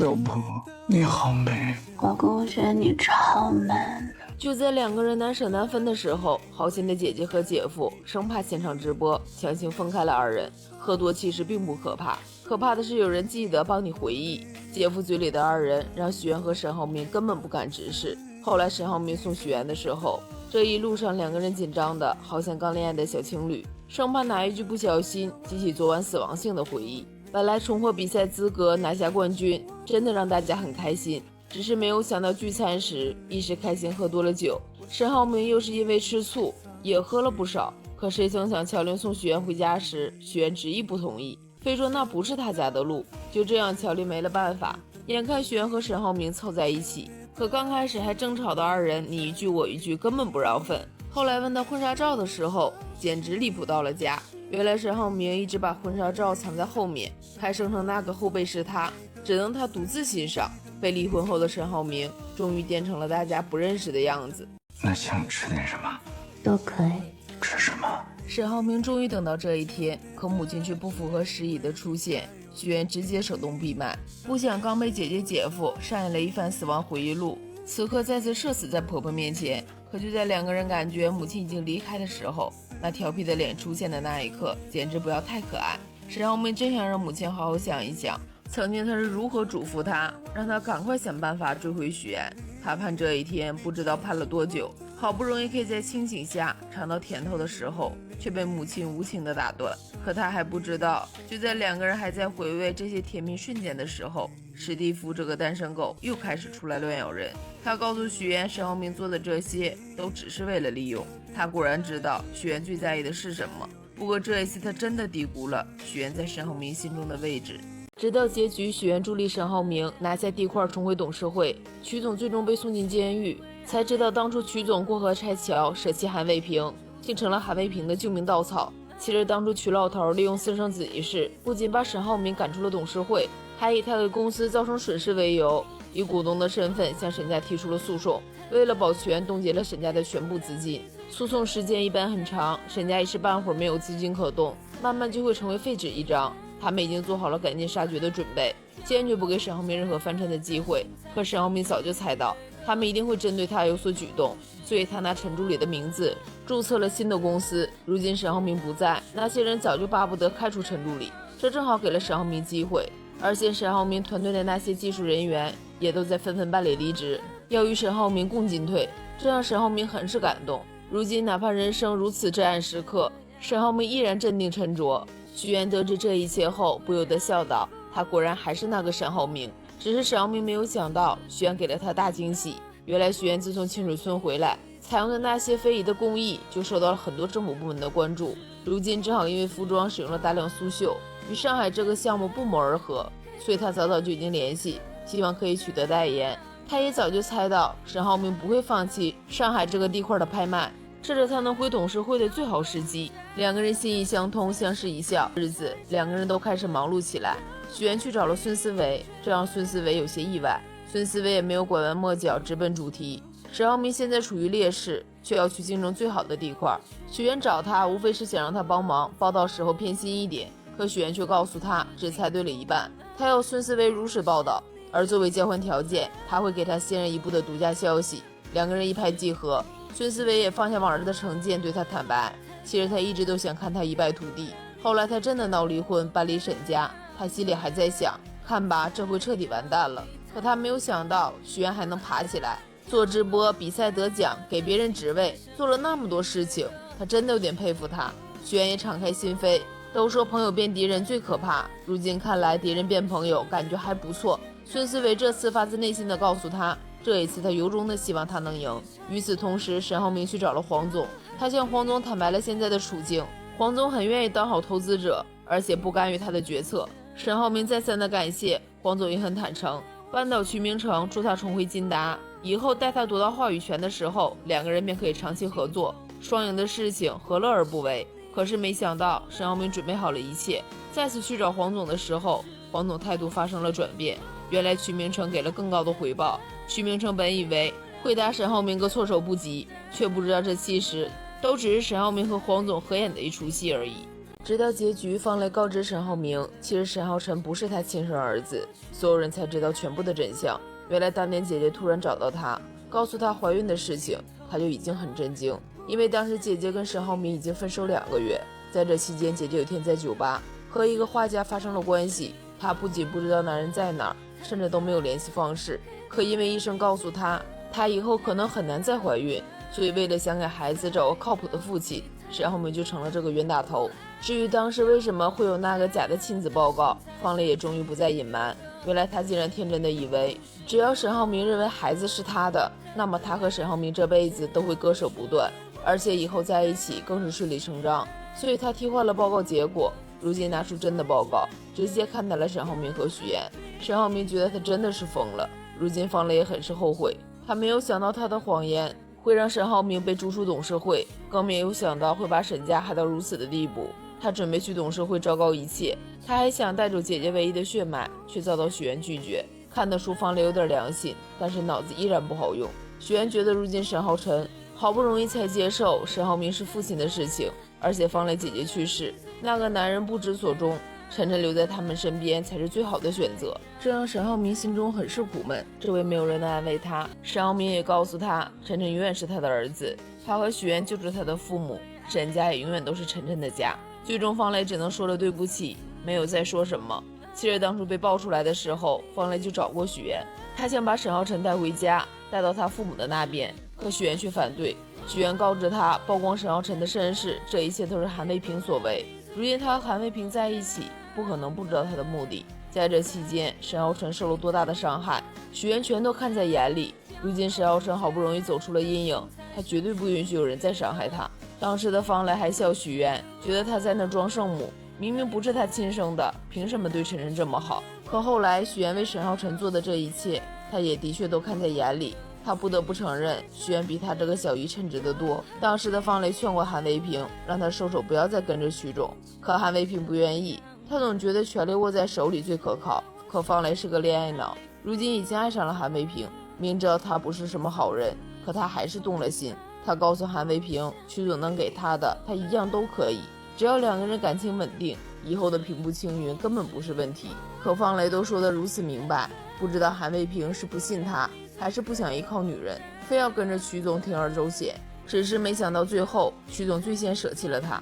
老婆，你好美。老公，我觉得你超 man。就在两个人难舍难分的时候，好心的姐姐和姐夫生怕现场直播，强行分开了二人。喝多其实并不可怕，可怕的是有人记得帮你回忆。姐夫嘴里的二人让许愿和沈浩明根本不敢直视。后来沈浩明送许愿的时候，这一路上两个人紧张的好像刚恋爱的小情侣，生怕哪一句不小心激起昨晚死亡性的回忆。本来重获比赛资格拿下冠军真的让大家很开心，只是没有想到聚餐时一时开心喝多了酒，沈浩明又是因为吃醋也喝了不少。可谁曾想乔玲送许愿回家时，许愿执意不同意，非说那不是他家的路。就这样乔玲没了办法，眼看许愿和沈浩明凑在一起，可刚开始还争吵的二人你一句我一句，根本不让分。后来问到婚纱照的时候，简直离谱到了家。原来沈浩明一直把婚纱照藏在后面，还声称那个后背是他，只能他独自欣赏。被离婚后的沈浩明终于变成了大家不认识的样子。那想吃点什么？都可以。吃什么？沈浩明终于等到这一天，可母亲却不符合时宜的出现，许愿直接手动闭麦。不想刚被姐姐姐夫上演了一番死亡回忆录，此刻再次社死在婆婆面前。可就在两个人感觉母亲已经离开的时候，那调皮的脸出现的那一刻，简直不要太可爱。沈浩明真想让母亲好好想一想，曾经他是如何嘱咐他，让他赶快想办法追回许愿。他盼这一天不知道盼了多久，好不容易可以在清醒下尝到甜头的时候，却被母亲无情的打断。可他还不知道，就在两个人还在回味这些甜蜜瞬间的时候，史蒂夫这个单身狗又开始出来乱咬人。他告诉许愿，沈浩明做的这些都只是为了利用。他果然知道许愿最在意的是什么，不过这一次他真的低估了许愿在沈浩明心中的位置。直到结局，许愿助力沈浩明拿下地块重回董事会，曲总最终被送进监狱，才知道当初曲总过河拆桥舍弃韩卫平，竟成了韩卫平的救命稻草。其实当初曲老头利用私生子一事，不仅把沈浩明赶出了董事会，还以他给公司造成损失为由，以股东的身份向沈家提出了诉讼。为了保全，冻结了沈家的全部资金。诉讼时间一般很长，沈家一时半会儿没有资金可动，慢慢就会成为废纸一张。他们已经做好了赶尽杀绝的准备，坚决不给沈浩明任何翻身的机会。可沈浩明早就猜到他们一定会针对他有所举动，所以他拿陈助理的名字注册了新的公司。如今沈浩明不在，那些人早就巴不得开除陈助理，这正好给了沈浩明机会。而且沈浩明团队的那些技术人员也都在纷纷办理离职，要与沈浩明共进退，这让沈浩明很是感动。如今哪怕人生如此至暗时刻，沈浩明依然镇定沉着。许愿得知这一切后，不由得笑道：“他果然还是那个沈浩明。”只是沈浩明没有想到，许愿给了他大惊喜。原来许愿自从清水村回来，采用的那些非遗的工艺就受到了很多政府部门的关注。如今正好因为服装使用了大量苏绣，与上海这个项目不谋而合，所以他早早就已经联系，希望可以取得代言。他也早就猜到沈浩明不会放弃上海这个地块的拍卖，这是他能回董事会的最好时机。两个人心意相通，相视一笑，日子两个人都开始忙碌起来。许愿去找了孙思维，这让孙思维有些意外。孙思维也没有拐弯抹角，直奔主题。沈浩明现在处于劣势，却要去竞争最好的地块。许愿找他无非是想让他帮忙，报道时候偏心一点。可许愿却告诉他只猜对了一半，他要孙思维如实报道，而作为交换条件，他会给他先人一步的独家消息。两个人一拍即合，孙思维也放下往日的成见，对他坦白，其实他一直都想看他一败涂地。后来他真的闹离婚，搬离沈家，他心里还在想，看吧，这回彻底完蛋了。可他没有想到许愿还能爬起来，做直播、比赛得奖、给别人职位，做了那么多事情，他真的有点佩服他。许愿也敞开心扉，都说朋友变敌人最可怕，如今看来敌人变朋友感觉还不错。孙思维这次发自内心的告诉他，这一次他由衷的希望他能赢。与此同时，沈浩明去找了黄总，他向黄总坦白了现在的处境。黄总很愿意当好投资者，而且不干预他的决策。沈浩明再三的感谢黄总，也很坦诚，扳倒曲明成，助他重回金达，以后待他夺到话语权的时候，两个人便可以长期合作，双赢的事情何乐而不为。可是没想到沈浩明准备好了一切，再次去找黄总的时候，黄总态度发生了转变。原来曲明成给了更高的回报。曲明成本以为会打沈浩明个措手不及，却不知道这其实都只是沈浩明和黄总合演的一出戏而已。直到结局，方雷告知沈浩明，其实沈浩辰不是他亲生儿子，所有人才知道全部的真相。原来当年姐姐突然找到他，告诉他怀孕的事情，他就已经很震惊，因为当时姐姐跟沈浩明已经分手2个月。在这期间，姐姐有天在酒吧和一个画家发生了关系，她不仅不知道男人在哪儿，甚至都没有联系方式。可因为医生告诉她，她以后可能很难再怀孕，所以为了想给孩子找个靠谱的父亲，沈浩明就成了这个冤大头。至于当时为什么会有那个假的亲子报告，方雷也终于不再隐瞒。原来他竟然天真的以为，只要沈浩明认为孩子是他的，那么他和沈浩明这辈子都会割舍不断，而且以后在一起更是顺理成章。所以他替换了报告结果，如今拿出真的报告，直接看待了沈浩明和许妍。沈浩明觉得他真的是疯了，如今方雷也很是后悔，他没有想到他的谎言会让沈浩明被逐出董事会，更没有想到会把沈家害到如此的地步。他准备去董事会昭告一切，他还想带走姐姐唯一的血脉，却遭到许妍拒绝。看得出方雷有点良心，但是脑子依然不好用。许妍觉得如今沈浩辰好不容易才接受沈浩明是父亲的事情，而且方雷姐姐去世，那个男人不知所终，晨晨留在他们身边才是最好的选择。这让沈浩明心中很是苦闷，周围没有人能安慰他。沈浩明也告诉他，晨晨永远是他的儿子，他和许妍就是他的父母，沈家也永远都是晨晨的家。最终方雷只能说了对不起，没有再说什么。其实当初被爆出来的时候，方雷就找过许妍，他想把沈浩辰带回家，带到他父母的那边，可许妍却反对。许妍告知他，曝光沈浩辰的身世，这一切都是韩卫平所为。如今他和韩卫平在一起，不可能不知道他的目的。在这期间，沈浩辰受了多大的伤害，许妍全都看在眼里。如今沈浩辰好不容易走出了阴影，他绝对不允许有人再伤害他。当时的方雷还笑许妍，觉得他在那装圣母，明明不是他亲生的，凭什么对晨晨这么好？可后来许妍为沈浩辰做的这一切，他也的确都看在眼里。他不得不承认，许妍比他这个小姨称职得多。当时的方雷劝过韩卫平，让他收手，不要再跟着徐总，可韩卫平不愿意，他总觉得权力握在手里最可靠。可方雷是个恋爱脑，如今已经爱上了韩卫平，明知道他不是什么好人，可他还是动了心。他告诉韩卫平，徐总能给他的，他一样都可以，只要2个人感情稳定，以后的平步青云根本不是问题。可方雷都说得如此明白，不知道韩卫平是不信他，还是不想依靠女人，非要跟着徐总铤而走险。只是没想到最后，徐总最先舍弃了他。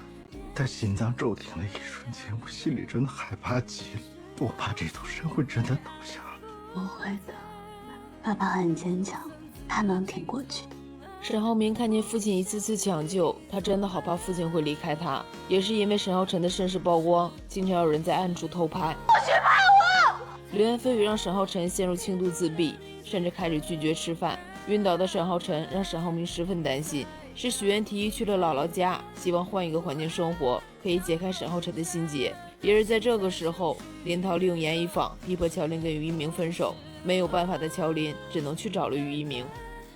在心脏骤停的一瞬间，我心里真的害怕极了，我怕这座山会真的倒下了。不会的，爸爸很坚强，他能挺过去。沈浩明看见父亲一次次抢救，他真的好怕父亲会离开他。也是因为沈浩辰的身世曝光，经常有人在暗处偷拍。不许拍我！流言蜚语让沈浩辰陷入轻度自闭，甚至开始拒绝吃饭。晕倒的沈浩辰让沈浩明十分担心，是许愿提议去了姥姥家，希望换一个环境生活，可以解开沈浩辰的心结。也是在这个时候，林涛利用严一坊逼迫乔林跟于一鸣分手，没有办法的乔林只能去找了于一鸣。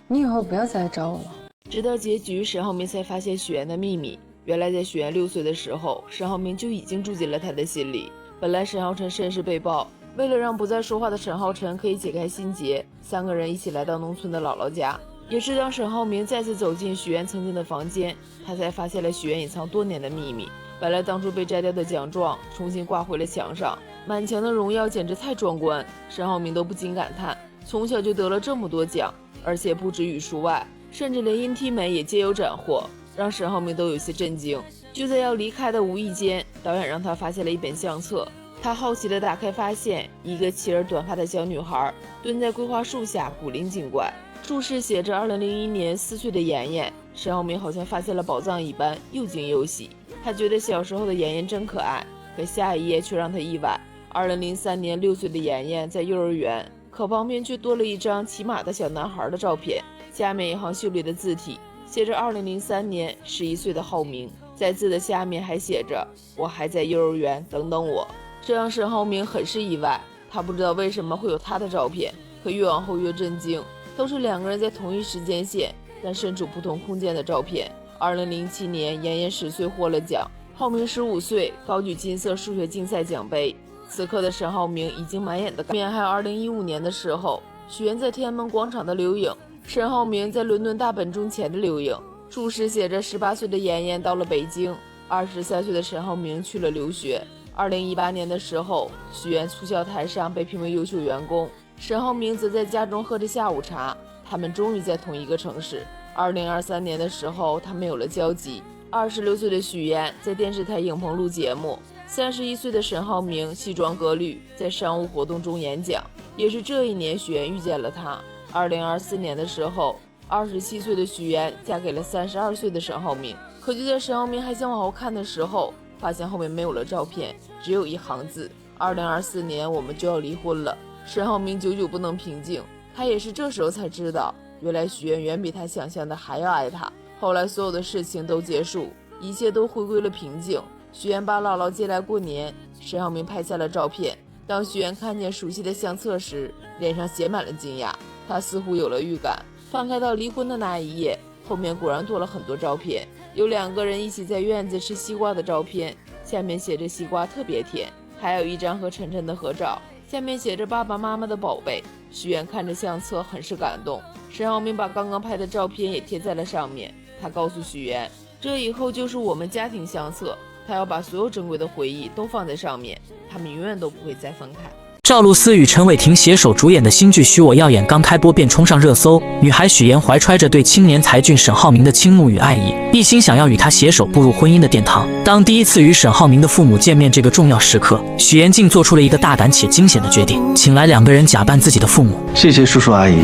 你以后不要再来找我了。直到结局，沈浩明才发现许妍的秘密。原来在许妍6岁的时候，沈浩明就已经住进了他的心里。本来沈浩辰身世被曝，为了让不再说话的沈浩辰可以解开心结，3个人一起来到农村的姥姥家。也是当沈浩明再次走进许妍曾经的房间，他才发现了许妍隐藏多年的秘密。本来当初被摘掉的奖状重新挂回了墙上，满墙的荣耀简直太壮观，沈浩明都不禁感叹，从小就得了这么多奖，而且不止语数外，甚至连音体美也皆有斩获，让沈浩明都有些震惊。就在要离开的无意间，导演让他发现了一本相册，他好奇地打开，发现一个齐耳短发的小女孩蹲在桂花树下，古灵精怪，注释写着2001年4岁的妍妍。沈浩明好像发现了宝藏一般，又惊又喜。他觉得小时候的妍妍真可爱，可下一页却让他意外。2003年6岁的妍妍在幼儿园，可旁边却多了一张骑马的小男孩的照片，下面一行秀丽的字体，写着2003年11岁的浩明，在字的下面还写着我还在幼儿园，等等我。这让沈浩明很是意外，他不知道为什么会有他的照片，可越往后越震惊，都是2个人在同一时间线但身处不同空间的照片。2007年妍妍10岁获了奖，浩明15岁高举金色数学竞赛奖杯。此刻的沈浩明已经满眼的感。还有2015年的时候，许妍在天安门广场的留影，沈浩明在伦敦大本钟前的留影，注释写着18岁的妍妍到了北京。23岁的沈浩明去了留学。2018年的时候，许愿促销台上被评为优秀员工，沈浩明则在家中喝着下午茶。他们终于在同一个城市。2023年的时候，他们有了交集。26岁的许愿在电视台影棚录节目，31岁的沈浩明西装革履，在商务活动中演讲。也是这一年，许愿遇见了他。2024年的时候，27岁的许愿嫁给了32岁的沈浩明。可就在沈浩明还想往后看的时候，发现后面没有了照片，只有一行字：2024年我们就要离婚了。沈浩明久久不能平静，他也是这时候才知道，原来许愿远比他想象的还要爱他。后来所有的事情都结束，一切都回归了平静。许愿把姥姥接来过年，沈浩明拍下了照片。当许愿看见熟悉的相册时，脸上写满了惊讶。他似乎有了预感，翻开到离婚的那一页，后面果然多了很多照片，有2个人一起在院子吃西瓜的照片，下面写着西瓜特别甜，还有一张和晨晨的合照，下面写着爸爸妈妈的宝贝。许愿看着相册很是感动，沈浩明把刚刚拍的照片也贴在了上面。他告诉许愿，这以后就是我们家庭相册，他要把所有珍贵的回忆都放在上面，他们永远都不会再分开。赵露思与陈伟霆携手主演的新剧《许我耀眼》刚开播便冲上热搜，女孩许妍怀揣着对青年才俊沈浩明的倾慕与爱意，一心想要与他携手步入婚姻的殿堂。当第一次与沈浩明的父母见面这个重要时刻，许妍竟做出了一个大胆且惊险的决定，请来2个人假扮自己的父母。谢谢叔叔阿姨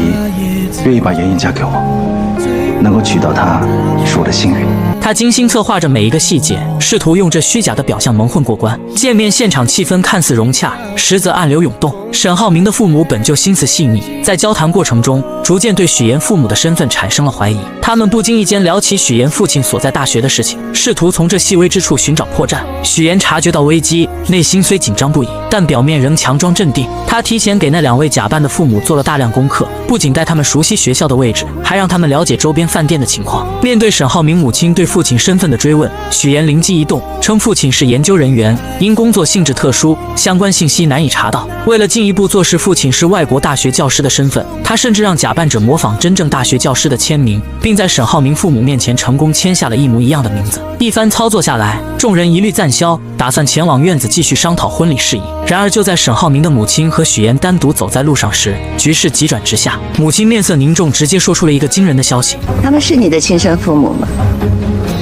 愿意把妍妍嫁给我，能够娶到她是我的幸运。他精心策划着每一个细节，试图用这虚假的表象蒙混过关。见面现场气氛看似融洽，实则暗流涌动。沈浩明的父母本就心思细腻，在交谈过程中逐渐对许妍父母的身份产生了怀疑。他们不经意间聊起许妍父亲所在大学的事情，试图从这细微之处寻找破绽。许妍察觉到危机，内心虽紧张不已，但表面仍强装镇定。他提前给那2位假扮的父母做了大量功课，不仅带他们熟悉学校的位置，还让他们了解周边饭店的情况。面对沈浩明母亲对父亲身份的追问，许妍灵机一动，称父亲是研究人员，因工作性质特殊，相关信息难以查到。为了进一步坐实父亲是外国大学教师的身份，他甚至让假扮者模仿真正大学教师的签名，并在沈浩明父母面前成功签下了一模一样的名字。一番操作下来，众人一律赞消，打算前往院子继续商讨婚礼事宜。然而就在沈浩明的母亲和许妍单独走在路上时，局势急转直下。母亲面色凝重，直接说出了一个惊人的消息：他们是你的亲生父母吗？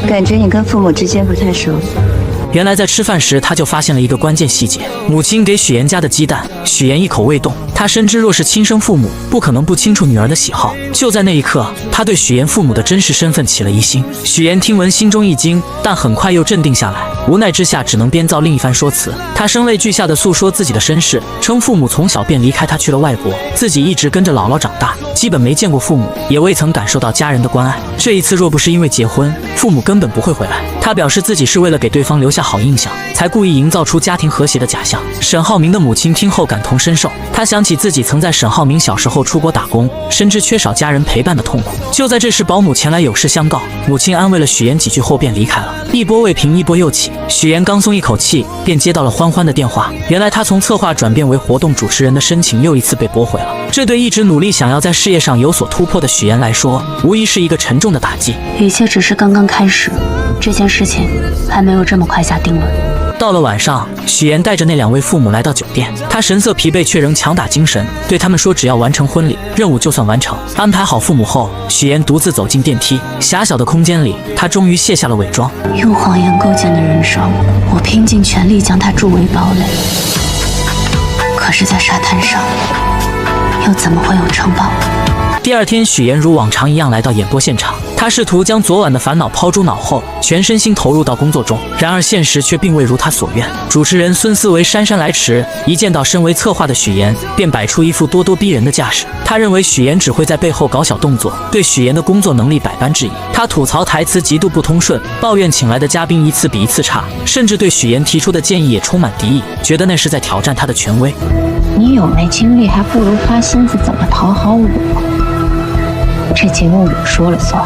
感觉你跟父母之间不太熟。原来在吃饭时，他就发现了一个关键细节：母亲给许妍加的鸡蛋，许妍一口未动。他深知若是亲生父母，不可能不清楚女儿的喜好。就在那一刻，他对许妍父母的真实身份起了疑心。许妍听闻心中一惊，但很快又镇定下来，无奈之下只能编造另一番说辞。他声泪俱下地诉说自己的身世，称父母从小便离开他去了外国，自己一直跟着姥姥长大，基本没见过父母，也未曾感受到家人的关爱。这一次若不是因为结婚，父母根本不会回来。他表示自己是为了给对方留下好印象，才故意营造出家庭和谐的假象。沈浩明的母亲听后感同身受，她想起自己曾在沈浩明小时候出国打工，深知缺少家人陪伴的痛苦。就在这时，保姆前来有事相告，母亲安慰了许妍几句后便离开了。一波未平，一波又起，许妍刚松一口气，便接到了欢欢的电话。原来她从策划转变为活动主持人的申请又一次被驳回了。这对一直努力想要在事业上有所突破的许妍来说，无疑是一个沉重的打击。一切只是刚刚开始，这件事情还没有这么快下定论。到了晚上，许妍带着那2位父母来到酒店，她神色疲惫却仍强打精神，对他们说只要完成婚礼，任务就算完成。安排好父母后，许妍独自走进电梯。狭小的空间里，她终于卸下了伪装。用谎言构建的人生，我拼尽全力将它筑为堡垒。可是，在沙滩上，又怎么会有城堡？第二天，许妍如往常一样来到演播现场，她试图将昨晚的烦恼抛诸脑后，全身心投入到工作中。然而现实却并未如她所愿。主持人孙思维姗姗来迟，一见到身为策划的许妍，便摆出一副咄咄逼人的架势。他认为许妍只会在背后搞小动作，对许妍的工作能力百般质疑。他吐槽台词极度不通顺，抱怨请来的嘉宾一次比一次差，甚至对许妍提出的建议也充满敌意，觉得那是在挑战他的权威。你有没精力，还不如花心思怎么讨好我。这节目我说了算，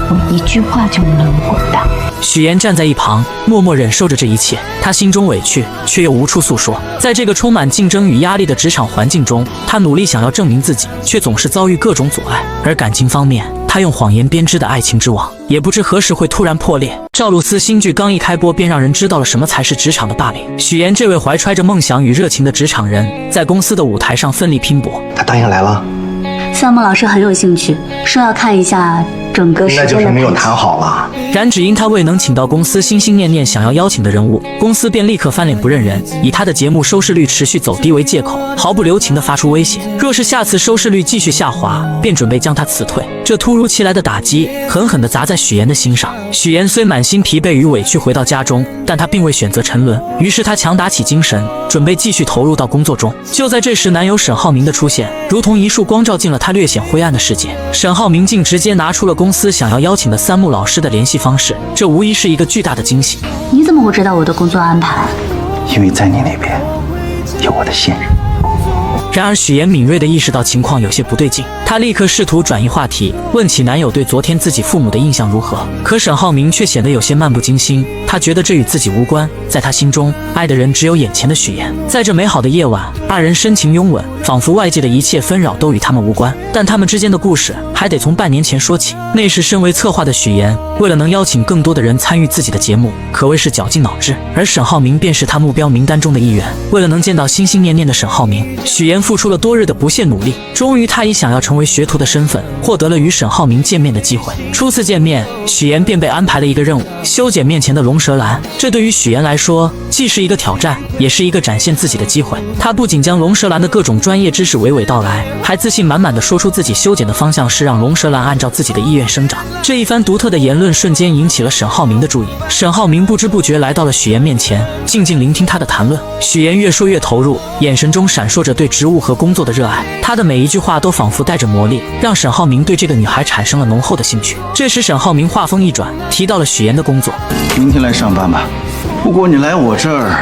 我一句话就能滚蛋。许岩站在一旁，默默忍受着这一切。他心中委屈，却又无处诉说。在这个充满竞争与压力的职场环境中，他努力想要证明自己，却总是遭遇各种阻碍。而感情方面，他用谎言编织的爱情之网，也不知何时会突然破裂。赵露思新剧刚一开播，便让人知道了什么才是职场的霸凌。许岩这位怀揣着梦想与热情的职场人，在公司的舞台上奋力拼搏。他答应来了，三木老师很有兴趣，说要看一下整个时那间的就是没有配置谈好了。然只因他未能请到公司心心念念想要邀请的人物，公司便立刻翻脸不认人，以他的节目收视率持续走低为借口，毫不留情地发出威胁，若是下次收视率继续下滑，便准备将他辞退。这突如其来的打击狠狠地砸在许岩的心上。许岩虽满心疲惫与委屈回到家中，但他并未选择沉沦，于是他强打起精神，准备继续投入到工作中。就在这时，男友沈浩明的出现，如同一束光照进了他略显灰暗的世界。沈浩明竟直接拿出了公司想要邀请的三木老师的联系方式，这无疑是一个巨大的惊喜。你怎么会知道我的工作安排？因为在你那边有我的信任。然而许岩敏锐地意识到情况有些不对劲，她立刻试图转移话题，问起男友对昨天自己父母的印象如何。可沈浩明却显得有些漫不经心，他觉得这与自己无关，在他心中，爱的人只有眼前的许岩。在这美好的夜晚，二人深情拥吻，仿佛外界的一切纷扰都与他们无关。但他们之间的故事还得从半年前说起。那时身为策划的许岩，为了能邀请更多的人参与自己的节目，可谓是绞尽脑汁，而沈浩明便是他目标名单中的一员。为了能见到心心念念的沈浩明，许岩付出了多日的不懈努力，终于他以想要成为学徒的身份，获得了与沈浩明见面的机会。初次见面，许岩便被安排了一个任务，修剪面前的龙舌兰。这对于许岩来说，既是一个挑战，也是一个展现自己的机会。他不仅将龙舌兰的各种专业知识娓娓道来，还自信满满地说出自己修剪的方向是让龙舌兰按照自己的意愿生长。这一番独特的言论瞬间引起了沈浩明的注意。沈浩明不知不觉来到了许岩面前，静静聆听他的谈论。许岩越说越投入，眼神中闪烁着对职务和工作的热爱。他的每一句话都仿佛带着魔力，让沈浩明对这个女孩产生了浓厚的兴趣。这时沈浩明话锋一转，提到了许岩的工作。明天来上班吧。不过你来我这儿，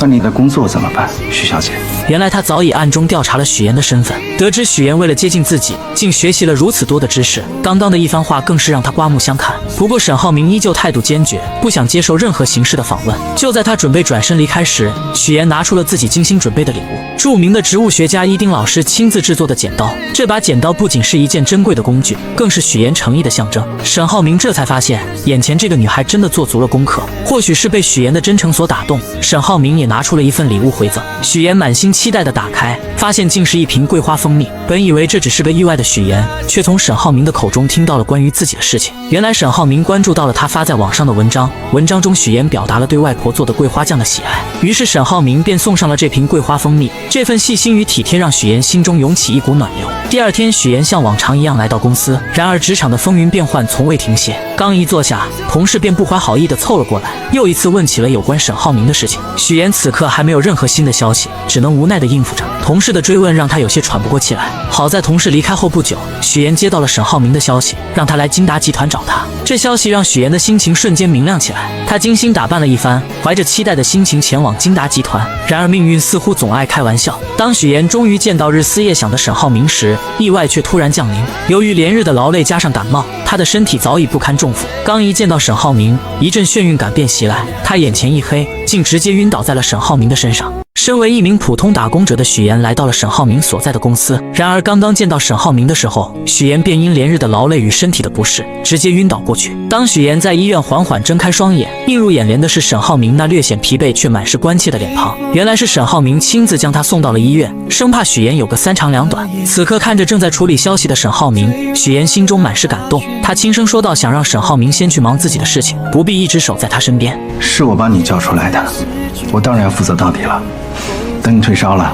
那你的工作怎么办，徐小姐？原来他早已暗中调查了许岩的身份，得知许岩为了接近自己，竟学习了如此多的知识。刚刚的一番话更是让他刮目相看。不过沈浩明依旧态度坚决，不想接受任何形式的访问。就在他准备转身离开时，许岩拿出了自己精心准备的礼物——著名的植物学家伊丁老师亲自制作的剪刀。这把剪刀不仅是一件珍贵的工具，更是许岩诚意的象征。沈浩明这才发现，眼前这个女孩真的做足了功课。或许是被许岩的真诚所打动，沈浩明也拿出了一份礼物回赠。许岩满心期待地打开，发现竟是一瓶桂花蜂蜜。本以为这只是个意外的许岩，却从沈浩明的口中听到了关于自己的事情。原来沈浩明关注到了他发在网上的文章，文章中许岩表达了对外婆做的桂花酱的喜爱，于是沈浩明便送上了这瓶桂花蜂蜜。这份细心与体贴让许岩心中涌起一股暖流。第二天，许岩像往常一样来到公司，然而职场的风云变幻从未停歇。刚一坐下，同事便不怀好意地凑了过来，又一次问起了有关沈浩明的事情。许岩此刻还没有任何新的消息，只能无奈地应付着。同事的追问让他有些喘不过气来。好在同事离开后不久，许岩接到了沈浩明的消息，让他来金达集团找他。这消息让许岩的心情瞬间明亮起来，他精心打扮了一番，怀着期待的心情前往金达集团。然而命运似乎总爱开玩笑，当许岩终于见到日思夜想的沈浩明时，意外却突然降临。由于连日的劳累加上感冒，他的身体早已不堪重负。刚一见到沈浩明，一阵眩晕感便袭来，他眼前一黑，竟直接晕倒在了沈浩明的身上。身为一名普通打工者的许岩来到了沈浩明所在的公司，然而刚刚见到沈浩明的时候，许岩便因连日的劳累与身体的不适，直接晕倒过去。当许岩在医院缓缓睁开双眼，映入眼帘的是沈浩明那略显疲惫却满是关切的脸庞。原来是沈浩明亲自将他送到了医院，生怕许岩有个三长两短。此刻看着正在处理消息的沈浩明，许岩心中满是感动，他轻声说道，想让沈浩明先去忙自己的事情，不必一直守在他身边。是我把你叫出来的，我当然要负责到底了。等你退烧了，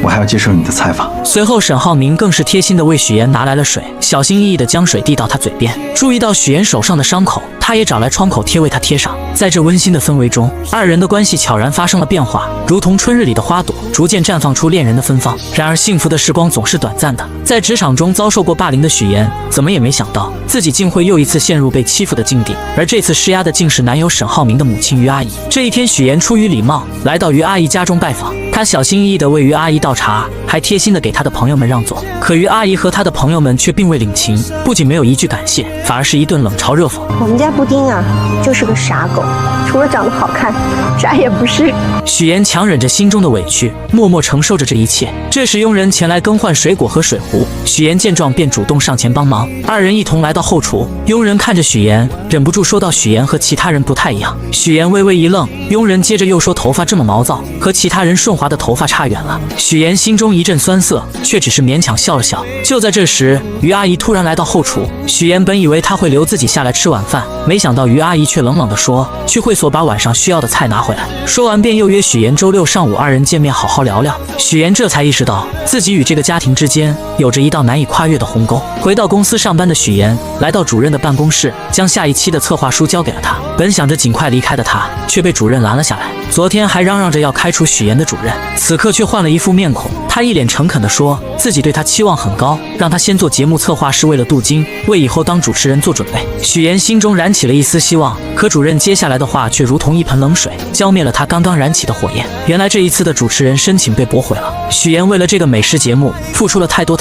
我还要接受你的采访。随后沈浩明更是贴心地为许岩拿来了水，小心翼翼地将水递到他嘴边。注意到许岩手上的伤口，他他也找来创口贴为他贴上。在这温馨的氛围中，二人的关系悄然发生了变化，如同春日里的花朵，逐渐绽放出恋人的芬芳。然而幸福的时光总是短暂的，在职场中遭受过霸凌的许妍，怎么也没想到自己竟会又一次陷入被欺负的境地，而这次施压的竟是男友沈浩明的母亲于阿姨。这一天，许妍出于礼貌来到于阿姨家中拜访，她小心翼翼地为于阿姨倒茶，还贴心地给她的朋友们让座。可于阿姨和她的朋友们却并未领情，不仅没有一句感谢，反而是一顿冷嘲热讽。我们家布丁啊，就是个傻狗，除了长得好看，啥也不是。许妍强忍着心中的委屈，默默承受着这一切。这时佣人前来更换水果和水壶，许妍见状便主动上前帮忙，二人一同来到后厨。佣人看着许妍，忍不住说道：“许妍和其他人不太一样。”许妍微微一愣，佣人接着又说：“头发这么毛躁，和其他人顺滑的头发差远了。”许妍心中一阵酸涩，却只是勉强笑了笑。就在这时，于阿姨突然来到后厨，许妍本以为她会留自己下来吃晚饭，没想到于阿姨却冷冷地说：“去会所把晚上需要的菜拿回来。”说完便又约许妍周六上午二人见面好好聊聊。许妍这才意识到自己与这个家庭之间有着一道难以跨越的鸿沟。回到公司上班的许妍来到主任的办公室，将下一期的策划书交给了他。本想着尽快离开的他，却被主任拦了下来。昨天还嚷嚷着要开除许妍的主任，此刻却换了一副面孔。他一脸诚恳地说自己对他期望很高，让他先做节目策划是为了镀金，为以后当主持人做准备。许妍心中燃起了一丝希望，可主任接下来的话却如同一盆冷水，浇灭了他刚刚燃起的火焰。原来这一次的主持人申请被驳回了。许妍为了这个美食节目付出了太多，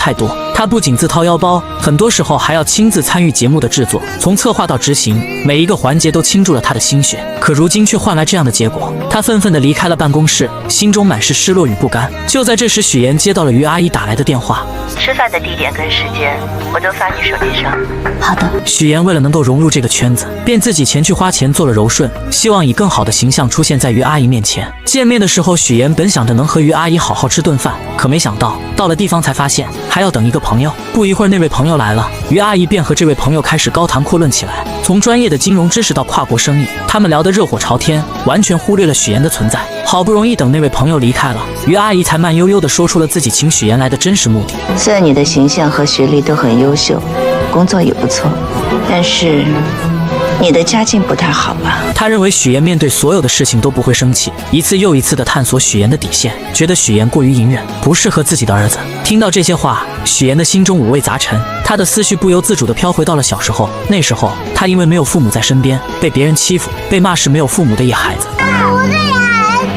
她不仅自掏腰包，很多时候还要亲自参与节目的制作，从策划到执行，每一个环节都倾注了她的心血。可如今却换来这样的结果，她愤愤地离开了办公室，心中满是失落与不甘。就在这时，许妍接到了于阿姨打来的电话。吃饭的地点跟时间我都发你手机上。好的。许妍为了能够融入这个圈子，便自己前去花钱做了柔顺，希望以更好的形象出现在于阿姨面前。见面的时候，许妍本想着能和于阿姨好好吃顿饭，可没想到到了地方才发现还要等一个朋友。不一会儿，那位朋友来了，于阿姨便和这位朋友开始高谈阔论起来，从专业的金融知识到跨国生意，他们聊得热火朝天，完全忽略了许妍的存在。好不容易等那位朋友离开了，于阿姨才慢悠悠地说出了自己请许妍来的真实目的。虽然你的形象和学历都很优秀，工作也不错，但是你的家境不太好吧？他认为许妍面对所有的事情都不会生气，一次又一次地探索许妍的底线，觉得许妍过于隐忍，不适合自己的儿子。听到这些话，许妍的心中五味杂陈，她的思绪不由自主地飘回到了小时候。那时候，她因为没有父母在身边，被别人欺负，被骂是没有父母的野孩子。我是野孩子，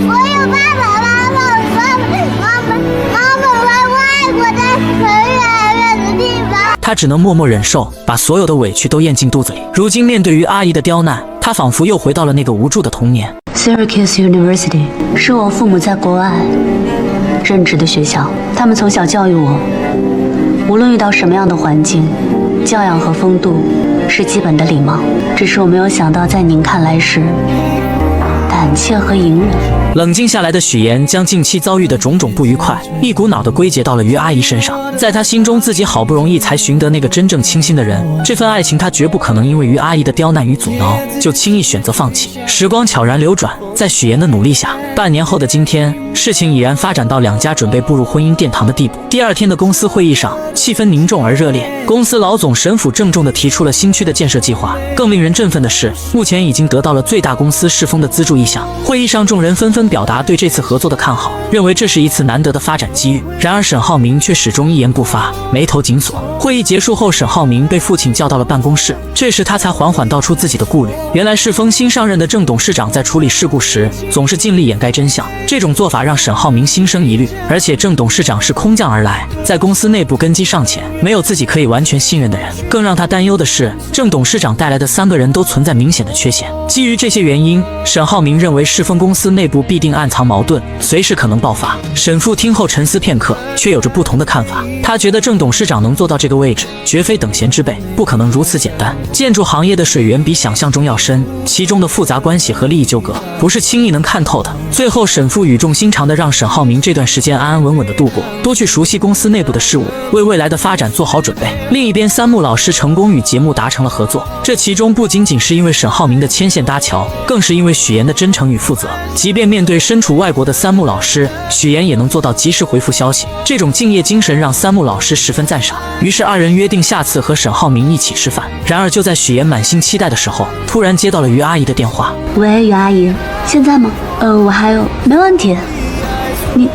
我有爸爸妈妈，妈妈和外婆在很远的地方。他只能默默忍受，把所有的委屈都咽进肚子里。如今面对于阿姨的刁难，他仿佛又回到了那个无助的童年。Syracuse University 是我父母在国外任职的学校，他们从小教育我，无论遇到什么样的环境，教养和风度是基本的礼貌。只是我没有想到，在您看来是胆怯和隐忍。冷静下来的许妍将近期遭遇的种种不愉快一股脑地归结到了于阿姨身上。在她心中，自己好不容易才寻得那个真正倾心的人，这份爱情她绝不可能因为于阿姨的刁难与阻挠就轻易选择放弃。时光悄然流转，在许妍的努力下，半年后的今天，事情已然发展到两家准备步入婚姻殿堂的地步。第二天的公司会议上，气氛凝重而热烈。公司老总沈府郑重地提出了新区的建设计划。更令人振奋的是，目前已经得到了最大公司世丰的资助意向。会议上，众人纷纷表达对这次合作的看好，认为这是一次难得的发展机遇。然而沈浩明却始终一言不发，眉头紧锁。会议结束后，沈浩明被父亲叫到了办公室，这时他才缓缓道出自己的顾虑。原来世丰新上任的郑董事长在处理事故时总是尽力掩盖真相，这种做法让沈浩明心生疑虑。而且郑董事长是空降而来，在公司内部根基尚浅，没有自己可以完全信任的人。更让他担忧的是，郑董事长带来的3个人都存在明显的缺陷。基于这些原因，沈浩明认为世丰公司内部必定暗藏矛盾，随时可能爆发。沈父听后沉思片刻，却有着不同的看法。他觉得郑董事长能做到这个位置，绝非等闲之辈，不可能如此简单。建筑行业的水源比想象中要深，其中的复杂关系和利益纠葛不是轻易能看透的。最后，沈父语重心长地让沈浩明这段时间安安稳稳地度过，多去熟悉公司内部的事务，为未来的发展做好准备。另一边，三木老师成功与节目达成了合作，这其中不仅仅是因为沈浩明的牵线搭桥，更是因为许妍的真诚与负责。即便面面对身处外国的三木老师，许妍也能做到及时回复消息，这种敬业精神让三木老师十分赞赏。于是二人约定下次和沈浩明一起吃饭。然而就在许妍满心期待的时候，突然接到了于阿姨的电话。喂，于阿姨，现在吗？我还有，没问题。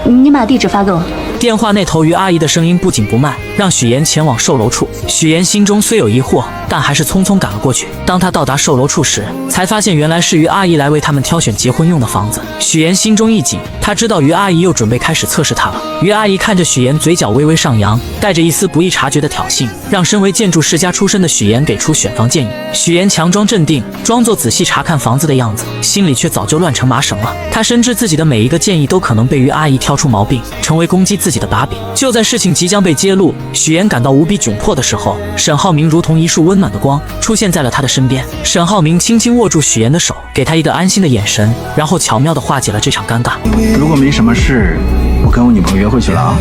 你把地址发给我。电话那头于阿姨的声音不紧不慢，让许妍前往售楼处。许妍心中虽有疑惑，但还是匆匆赶了过去。当她到达售楼处时，才发现原来是于阿姨来为他们挑选结婚用的房子。许妍心中一紧，她知道于阿姨又准备开始测试她了。于阿姨看着许妍，嘴角微微上扬，带着一丝不易察觉的挑衅，让身为建筑世家出身的许妍给出选房建议。许妍强装镇定，装作仔细查看房子的样子，心里却早就乱成麻绳了。她深知自己的每一个建议都可能被于阿姨挑出毛病，成为攻击自己的把柄。就在事情即将被揭露，许妍感到无比窘迫的时候，沈浩明如同一束温暖的光出现在了她的身边。沈浩明轻轻握住许妍的手，给她一个安心的眼神，然后巧妙地化解了这场尴尬。如果没什么事，我跟我女朋友约会去了啊。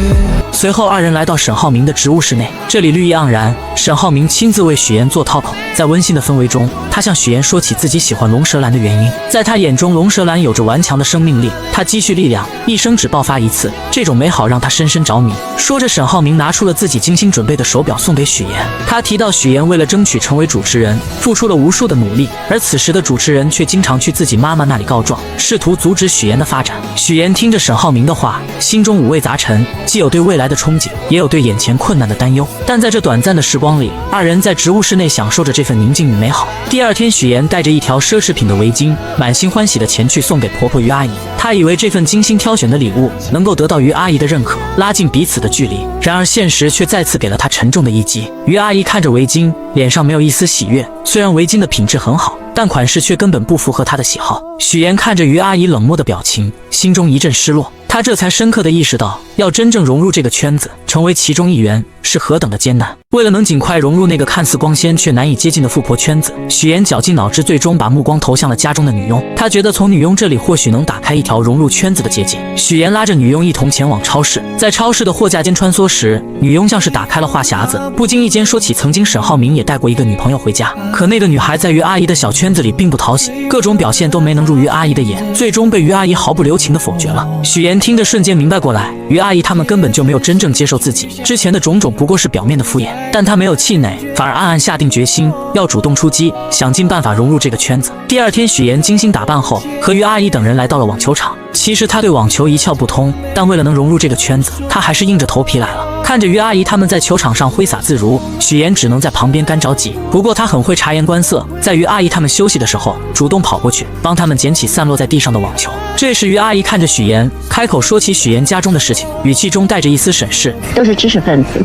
随后二人来到沈浩明的植物室内，这里绿意盎然，沈浩明亲自为许妍做套口。在温馨的氛围中，他向许妍说起自己喜欢龙舌兰的原因。在他眼中，龙舌兰有着顽强的生命力，它积蓄力量，一生只爆发一次，这种美好让他深深着迷。说着，沈浩明拿出了自己精心准备的手表送给许妍。他提到许妍为了争取成为主持人，付出了无数的努力，而此时的主持人却经常去自己妈妈那里告状，试图阻止许妍的发展。许妍听着沈浩明的话，心中五味杂陈，既有对未来的憧憬，也有对眼前困难的担忧。但在这短暂的时光里，二人在植物室内享受着这份宁静与美好。第二天，许妍带着一条奢侈品的围巾，满心欢喜的前去送给婆婆于阿姨。她以为这份精心挑选的礼物能够得到于阿姨的认可，拉近彼此的距离。然而现实却再次给了她沉重的一击。于阿姨看着围巾，脸上没有一丝喜悦。虽然围巾的品质很好，但款式却根本不符合她的喜好。许妍看着于阿姨冷漠的表情，心中一阵失落。她这才深刻地意识到，要真正融入这个圈子，成为其中一员，是何等的艰难。为了能尽快融入那个看似光鲜却难以接近的富婆圈子，许妍绞尽脑汁，最终把目光投向了家中的女佣。她觉得从女佣这里或许能打开一条融入圈子的捷径。许妍拉着女佣一同前往超市，在超市的货架间穿梭时，女佣像是打开了话匣子，不经意间说起曾经沈浩明也带过一个女朋友回家。可那个女孩在于阿姨的小圈子里并不讨喜，各种表现都没能入于阿姨的眼，最终被于阿姨毫不留情地否决了。许妍听着瞬间明白过来，于阿姨他们根本就没有真正接受自己，之前的种种不过是表面的敷衍。但她没有气馁，反而暗暗下定决心要主动出击，想尽办法融入这个圈子。第二天，许妍精心打扮后，和于阿姨等人来到了网球场。其实她对网球一窍不通，但为了能融入这个圈子，她还是硬着头皮来了。看着于阿姨他们在球场上挥洒自如，许妍只能在旁边干着急。不过她很会察言观色，在于阿姨他们休息的时候，主动跑过去帮他们捡起散落在地上的网球。这时于阿姨看着许妍，开口说起许妍家中的事情，语气中带着一丝审视。都是知识分子，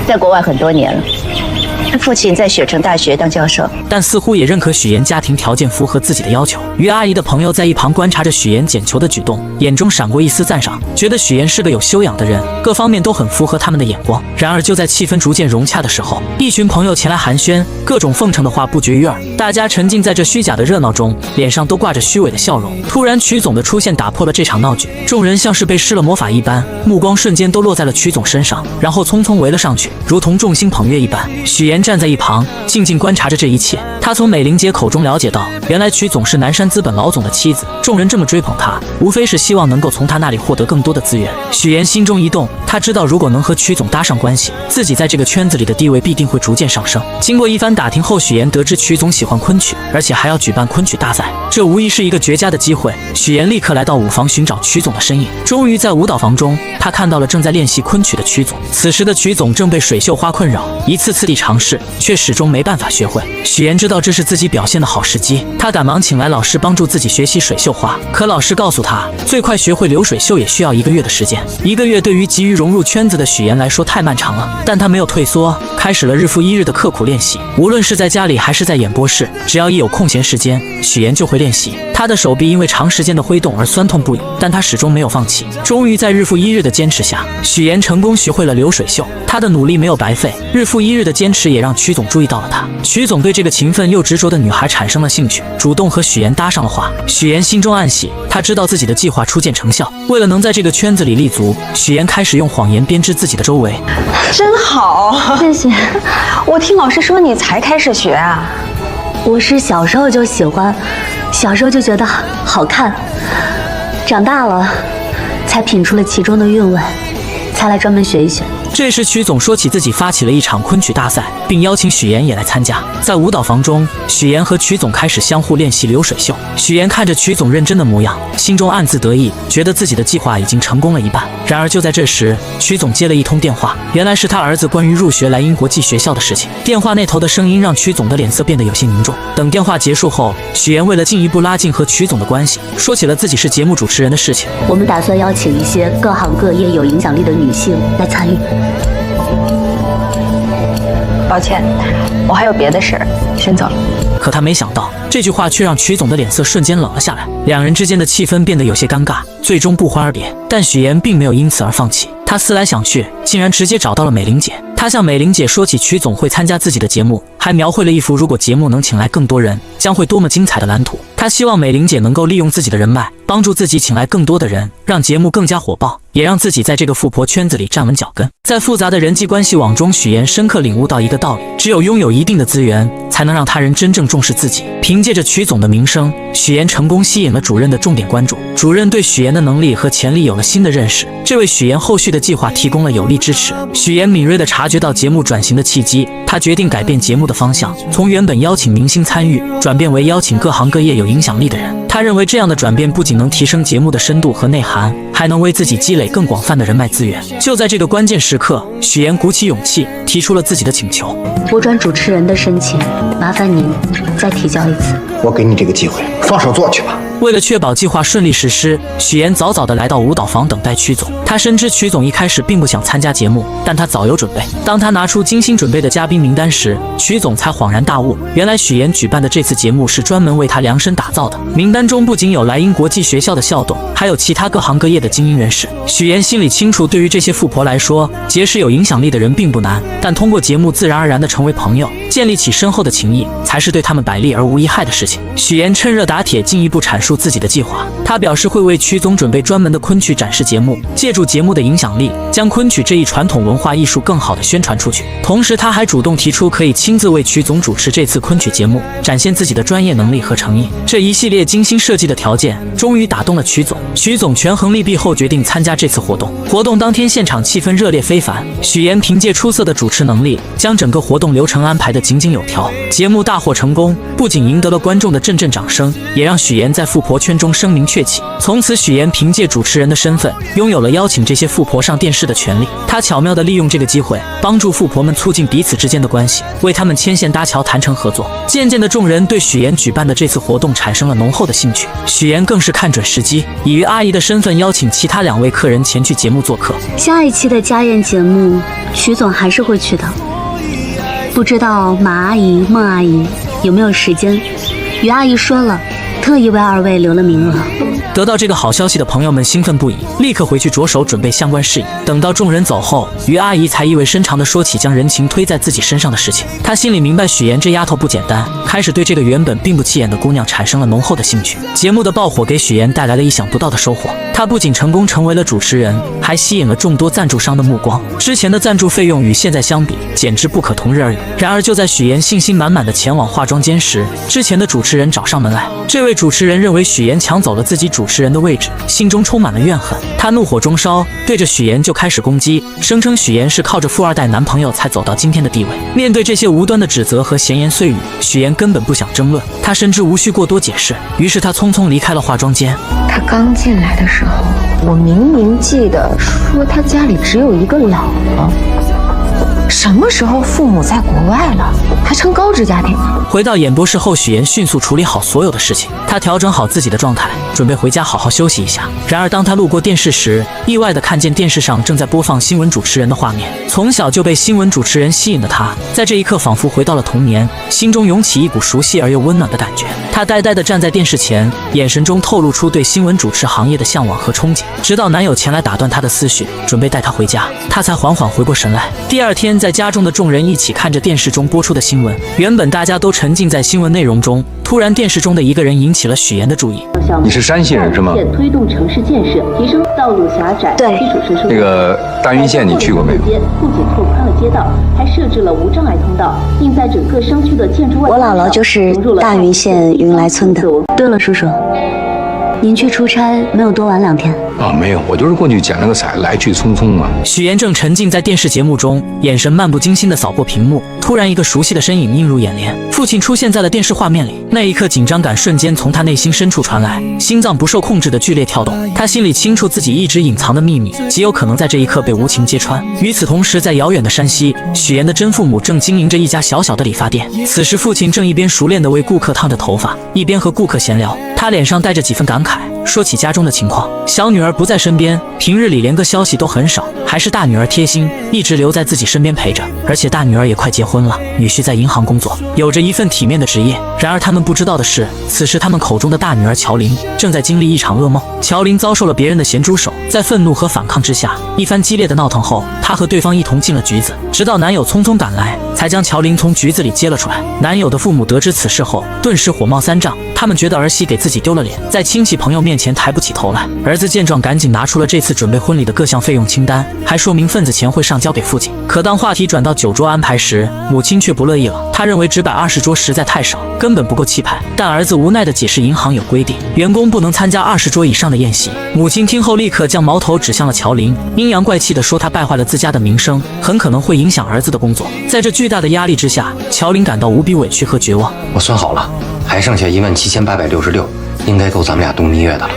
在国外很多年了。他父亲在雪城大学当教授，但似乎也认可许妍家庭条件符合自己的要求。于阿姨的朋友在一旁观察着许妍捡球的举动，眼中闪过一丝赞赏，觉得许妍是个有修养的人，各方面都很符合他们的眼光。然而就在气氛逐渐融洽的时候，一群朋友前来寒暄，各种奉承的话不绝于耳。大家沉浸在这虚假的热闹中，脸上都挂着虚伪的笑容。突然曲总的出现打破了这场闹剧，众人像是被施了魔法一般，目光瞬间都落在了曲总身上，然后匆匆围了上去，如同众星捧月一般。许妍站在一旁静静观察着这一切。他从美玲姐口中了解到，原来曲总是南山资本老总的妻子，众人这么追捧他，无非是希望能够从他那里获得更多的资源。许妍心中一动，他知道如果能和曲总搭上关系，自己在这个圈子里的地位必定会逐渐上升。经过一番打听后，许妍得知曲总喜欢昆曲，而且还要举办昆曲大赛，这无疑是一个绝佳的机会。许妍立刻来到舞房寻找曲总的身影。终于在舞蹈房中，他看到了正在练习昆曲的曲总。此时的曲总正被水袖花困扰，一次次地尝试，却始终没办法学会。许妍知道这是自己表现的好时机，她赶忙请来老师帮助自己学习水袖花。可老师告诉她，最快学会流水袖也需要1个月的时间。1个月对于急于融入圈子的许妍来说太漫长了，但她没有退缩，开始了日复一日的刻苦练习。无论是在家里还是在演播室，只要一有空闲时间，许妍就会练习。她的手臂因为长时间的挥动而酸痛不已，但她始终没有放弃。终于在日复一日的坚持下，许妍成功学会了流水袖。她的努力没有白费，日复一日的坚持也让曲总注意到了她。曲总对这个勤奋又执着的女孩产生了兴趣，主动和许妍搭上了话。许妍心中暗喜，她知道自己的计划初见成效。为了能在这个圈子里立足，许妍开始用谎言编织自己的周围。真好，谢谢。我听老师说你才开始学啊？我是小时候就喜欢，小时候就觉得好看，长大了，才品出了其中的韵味，才来专门学一学。这时，曲总说起自己发起了一场昆曲大赛，并邀请许妍也来参加。在舞蹈房中，许妍和曲总开始相互练习流水袖。许妍看着曲总认真的模样，心中暗自得意，觉得自己的计划已经成功了一半。然而就在这时，曲总接了一通电话，原来是他儿子关于入学莱茵国际学校的事情。电话那头的声音让曲总的脸色变得有些凝重。等电话结束后，许妍为了进一步拉近和曲总的关系，说起了自己是节目主持人的事情。我们打算邀请一些各行各业有影响力的女性来参与。抱歉，我还有别的事儿，先走了。可他没想到，这句话却让曲总的脸色瞬间冷了下来，两人之间的气氛变得有些尴尬，最终不欢而别。但许妍并没有因此而放弃，她思来想去，竟然直接找到了美玲姐。她向美玲姐说起曲总会参加自己的节目，还描绘了一幅如果节目能请来更多人，将会多么精彩的蓝图。她希望美玲姐能够利用自己的人脉，帮助自己请来更多的人，让节目更加火爆，也让自己在这个富婆圈子里站稳脚跟。在复杂的人际关系网中，许妍深刻领悟到一个道理：只有拥有一定的资源，才能让他人真正重视自己。凭借着曲总的名声，许妍成功吸引了主任的重点关注。主任对许妍的能力和潜力有了新的认识，这为许妍后续的计划提供了有力支持。许妍敏锐地察觉到节目转型的契机，她决定改变节目的方向，从原本邀请明星参与，转变为邀请各行各业有影响力的人。她认为这样的转变不仅能提升节目的深度和内涵，还能为自己积累更广泛的人脉资源。就在这个关键时刻，许妍鼓起勇气提出了自己的请求：我转主持人的申请，麻烦您再提交一次。我给你这个机会，放手做去吧。为了确保计划顺利实施，许妍早早地来到舞蹈房等待曲总。她深知曲总一开始并不想参加节目，但他早有准备。当他拿出精心准备的嘉宾名单时，曲总才恍然大悟，原来许妍举办的这次节目是专门为他量身打造的。名单中不仅有莱茵国际学校的校董，还有其他各行各业的精英人士。许妍心里清楚，对于这些富婆来说，结识有影响力的人并不难，但通过节目自然而然地成为朋友，建立起深厚的情谊，才是对他们百利而无一害的事情。许妍趁热打铁，进一步阐述自己的计划。他表示会为曲总准备专门的昆曲展示节目，借助节目的影响力，将昆曲这一传统文化艺术更好地宣传出去。同时，他还主动提出可以亲自为曲总主持这次昆曲节目，展现自己的专业能力和诚意。这一系列精心设计的条件，终于打动了曲总。曲总权衡利弊后，决定参加这次活动。活动当天，现场气氛热烈非凡。许妍凭借出色的主持能力，将整个活动流程安排得井井有条。节目大获成功，不仅赢得了观众的阵阵掌声，也让许妍在富婆圈中声名鹊起。从此，许妍凭借主持人的身份，拥有了邀请这些富婆上电视的权利。她巧妙地利用这个机会，帮助富婆们促进彼此之间的关系，为他们牵线搭桥，谈成合作。渐渐的，众人对许妍举办的这次活动产生了浓厚的兴趣。许妍更是看准时机，以于阿姨的身份邀请其他2位客人前去节目做客。下一期的家宴节目，曲总还是会去的。不知道马阿姨、孟阿姨有没有时间？于阿姨说了，特意为2位留了名额。得到这个好消息的朋友们兴奋不已，立刻回去着手准备相关事宜。等到众人走后，于阿姨才意味深长地说起将人情推在自己身上的事情。她心里明白许妍这丫头不简单，开始对这个原本并不起眼的姑娘产生了浓厚的兴趣。节目的爆火给许妍带来了意想不到的收获，她不仅成功成为了主持人，还吸引了众多赞助商的目光。之前的赞助费用与现在相比，简直不可同日而语。然而就在许妍信心满满地前往化妆间时，之前的主持人找上门来。这位主持人认为许妍抢走了自己主持人的位置，心中充满了怨恨。他怒火中烧，对着许妍就开始攻击，声称许妍是靠着富2代男朋友才走到今天的地位。面对这些无端的指责和闲言碎语，许妍根本不想争论，她深知无需过多解释，于是她匆匆离开了化妆间。他刚进来的时候，我明明记得说他家里只有一个老婆。什么时候父母在国外了，还成高知家庭了？回到演播室后，许妍迅速处理好所有的事情，她调整好自己的状态，准备回家好好休息一下。然而当她路过电视时，意外地看见电视上正在播放新闻主持人的画面。从小就被新闻主持人吸引的她，在这一刻仿佛回到了童年，心中涌起一股熟悉而又温暖的感觉。她呆呆地站在电视前，眼神中透露出对新闻主持行业的向往和憧憬。直到男友前来打断她的思绪，准备带她回家，她才缓缓回过神来。第二天，在家中的众人一起看着电视中播出的新闻，原本大家都沉浸在新闻内容中，突然电视中的一个人引起了许妍的注意。你是山西人是吗？推动城市建设，提升道路狭窄，对，基础设施。那个大云县你去过没有？不仅拓宽了街道，还设置了无障碍通道，并在整个商区的建筑外。我姥姥就是大云县云来村的。对了，叔叔，您去出差没有多玩2天？没有，我就是过去捡了个彩，来去匆匆嘛。许岩正沉浸在电视节目中，眼神漫不经心地扫过屏幕，突然一个熟悉的身影映入眼帘，父亲出现在了电视画面里。那一刻，紧张感瞬间从他内心深处传来，心脏不受控制的剧烈跳动。他心里清楚自己一直隐藏的秘密，极有可能在这一刻被无情揭穿。与此同时，在遥远的山西，许岩的真父母正经营着一家小小的理发店。此时，父亲正一边熟练地为顾客烫着头发，一边和顾客闲聊。他脸上带着几分感慨，说起家中的情况。小女儿不在身边，平日里连个消息都很少，还是大女儿贴心，一直留在自己身边陪着。而且大女儿也快结婚了，女婿在银行工作，有着一份体面的职业。然而他们不知道的是，此时他们口中的大女儿乔琳正在经历一场噩梦。乔琳遭受了别人的咸猪手，在愤怒和反抗之下，一番激烈的闹腾后，她和对方一同进了局子，直到男友匆匆赶来，才将乔琳从局子里接了出来。男友的父母得知此事后，顿时火冒三丈，他们觉得儿媳给自己丢了脸，在亲戚朋友面前抬不起头来。儿子见状，赶紧拿出了这次准备婚礼的各项费用清单，还说明份子钱会上交给父亲。可当话题转到酒桌安排时，母亲却不乐意了。她认为只摆20桌实在太少，根本不够气派。但儿子无奈地解释，银行有规定，员工不能参加20桌以上的宴席。母亲听后立刻将矛头指向了乔琳，阴阳怪气地说她败坏了自家的名声，很可能会影响儿子的工作。在这巨大的压力之下，乔琳感到无比委屈和绝望。我算好了，还剩下17866，应该够咱们俩度蜜月的了。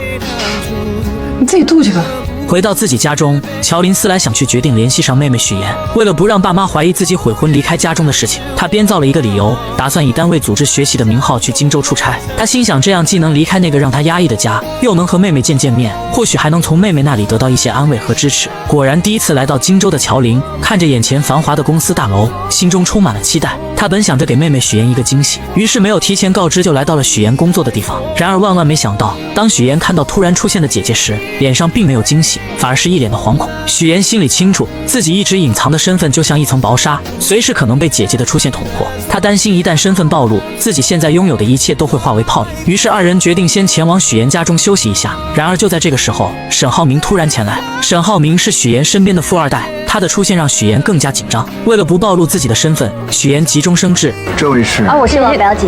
你自己度去吧。回到自己家中，乔琳思来想去，决定联系上妹妹许妍。为了不让爸妈怀疑自己悔婚离开家中的事情，她编造了一个理由，打算以单位组织学习的名号去荆州出差。她心想，这样既能离开那个让她压抑的家，又能和妹妹见面，或许还能从妹妹那里得到一些安慰和支持。果然，第一次来到荆州的乔琳看着眼前繁华的公司大楼，心中充满了期待。她本想着给妹妹许妍一个惊喜，于是没有提前告知，就来到了许妍工作的地方。然而万万没想到，当许妍看到突然出现的姐姐时，脸上并没有惊喜，反而是一脸的惶恐。许妍心里清楚，自己一直隐藏的身份就像一层薄纱，随时可能被姐姐的出现捅破。她担心一旦身份暴露，自己现在拥有的一切都会化为泡影。于是二人决定先前往许妍家中休息一下。然而就在这个时候，沈浩明突然前来。沈浩明是许妍身边的富二代，他的出现让许妍更加紧张。为了不暴露自己的身份，许妍急中生智，这位是我是王表姐，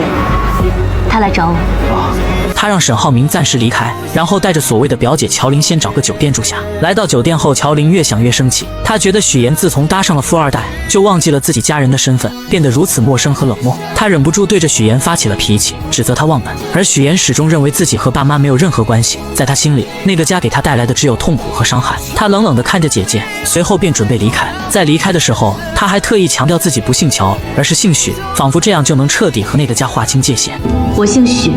她来找我。他让沈浩明暂时离开，然后带着所谓的表姐乔琳先找个酒店住下。来到酒店后，乔琳越想越生气，她觉得许妍自从搭上了富二代，就忘记了自己家人的身份，变得如此陌生和冷漠。她忍不住对着许妍发起了脾气，指责她忘本。而许妍始终认为自己和爸妈没有任何关系，在她心里，那个家给她带来的只有痛苦和伤害。她冷冷地看着姐姐，随后便准备离开。在离开的时候，她还特意强调自己不姓乔，而是姓许，仿佛这样就能彻底和那个家划清界限。我姓许，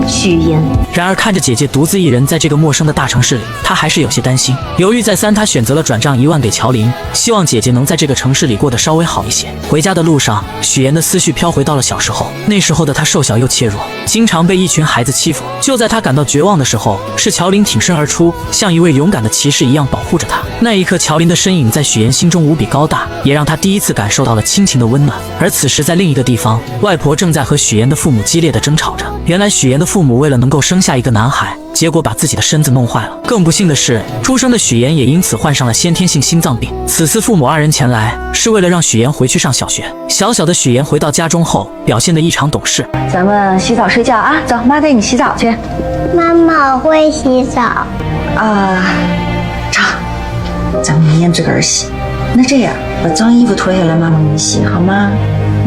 许妍。然而看着姐姐独自一人在这个陌生的大城市里，她还是有些担心。犹豫再三，她选择了转账1万给乔琳，希望姐姐能在这个城市里过得稍微好一些。回家的路上，许妍的思绪飘回到了小时候，那时候的她瘦小又怯弱，经常被一群孩子欺负。就在她感到绝望的时候，是乔琳挺身而出，像一位勇敢的骑士一样保护着她。那一刻，乔琳的身影在许妍心中无比高大，也让她第一次感受到了亲情的温暖。而此时在另一个地方，外婆正在和许妍的父母激烈的争吵着。原来许妍的父母为了能够生下一个男孩，结果把自己的身子弄坏了。更不幸的是，出生的许妍也因此患上了先天性心脏病。此次父母二人前来，是为了让许妍回去上小学。小小的许妍回到家中后，表现得异常懂事。咱们洗澡睡觉啊，走，妈带你洗澡去。妈妈，我会洗澡。成，咱们明天自个儿洗。那这样，把脏衣服脱下来，妈妈给你洗，好吗？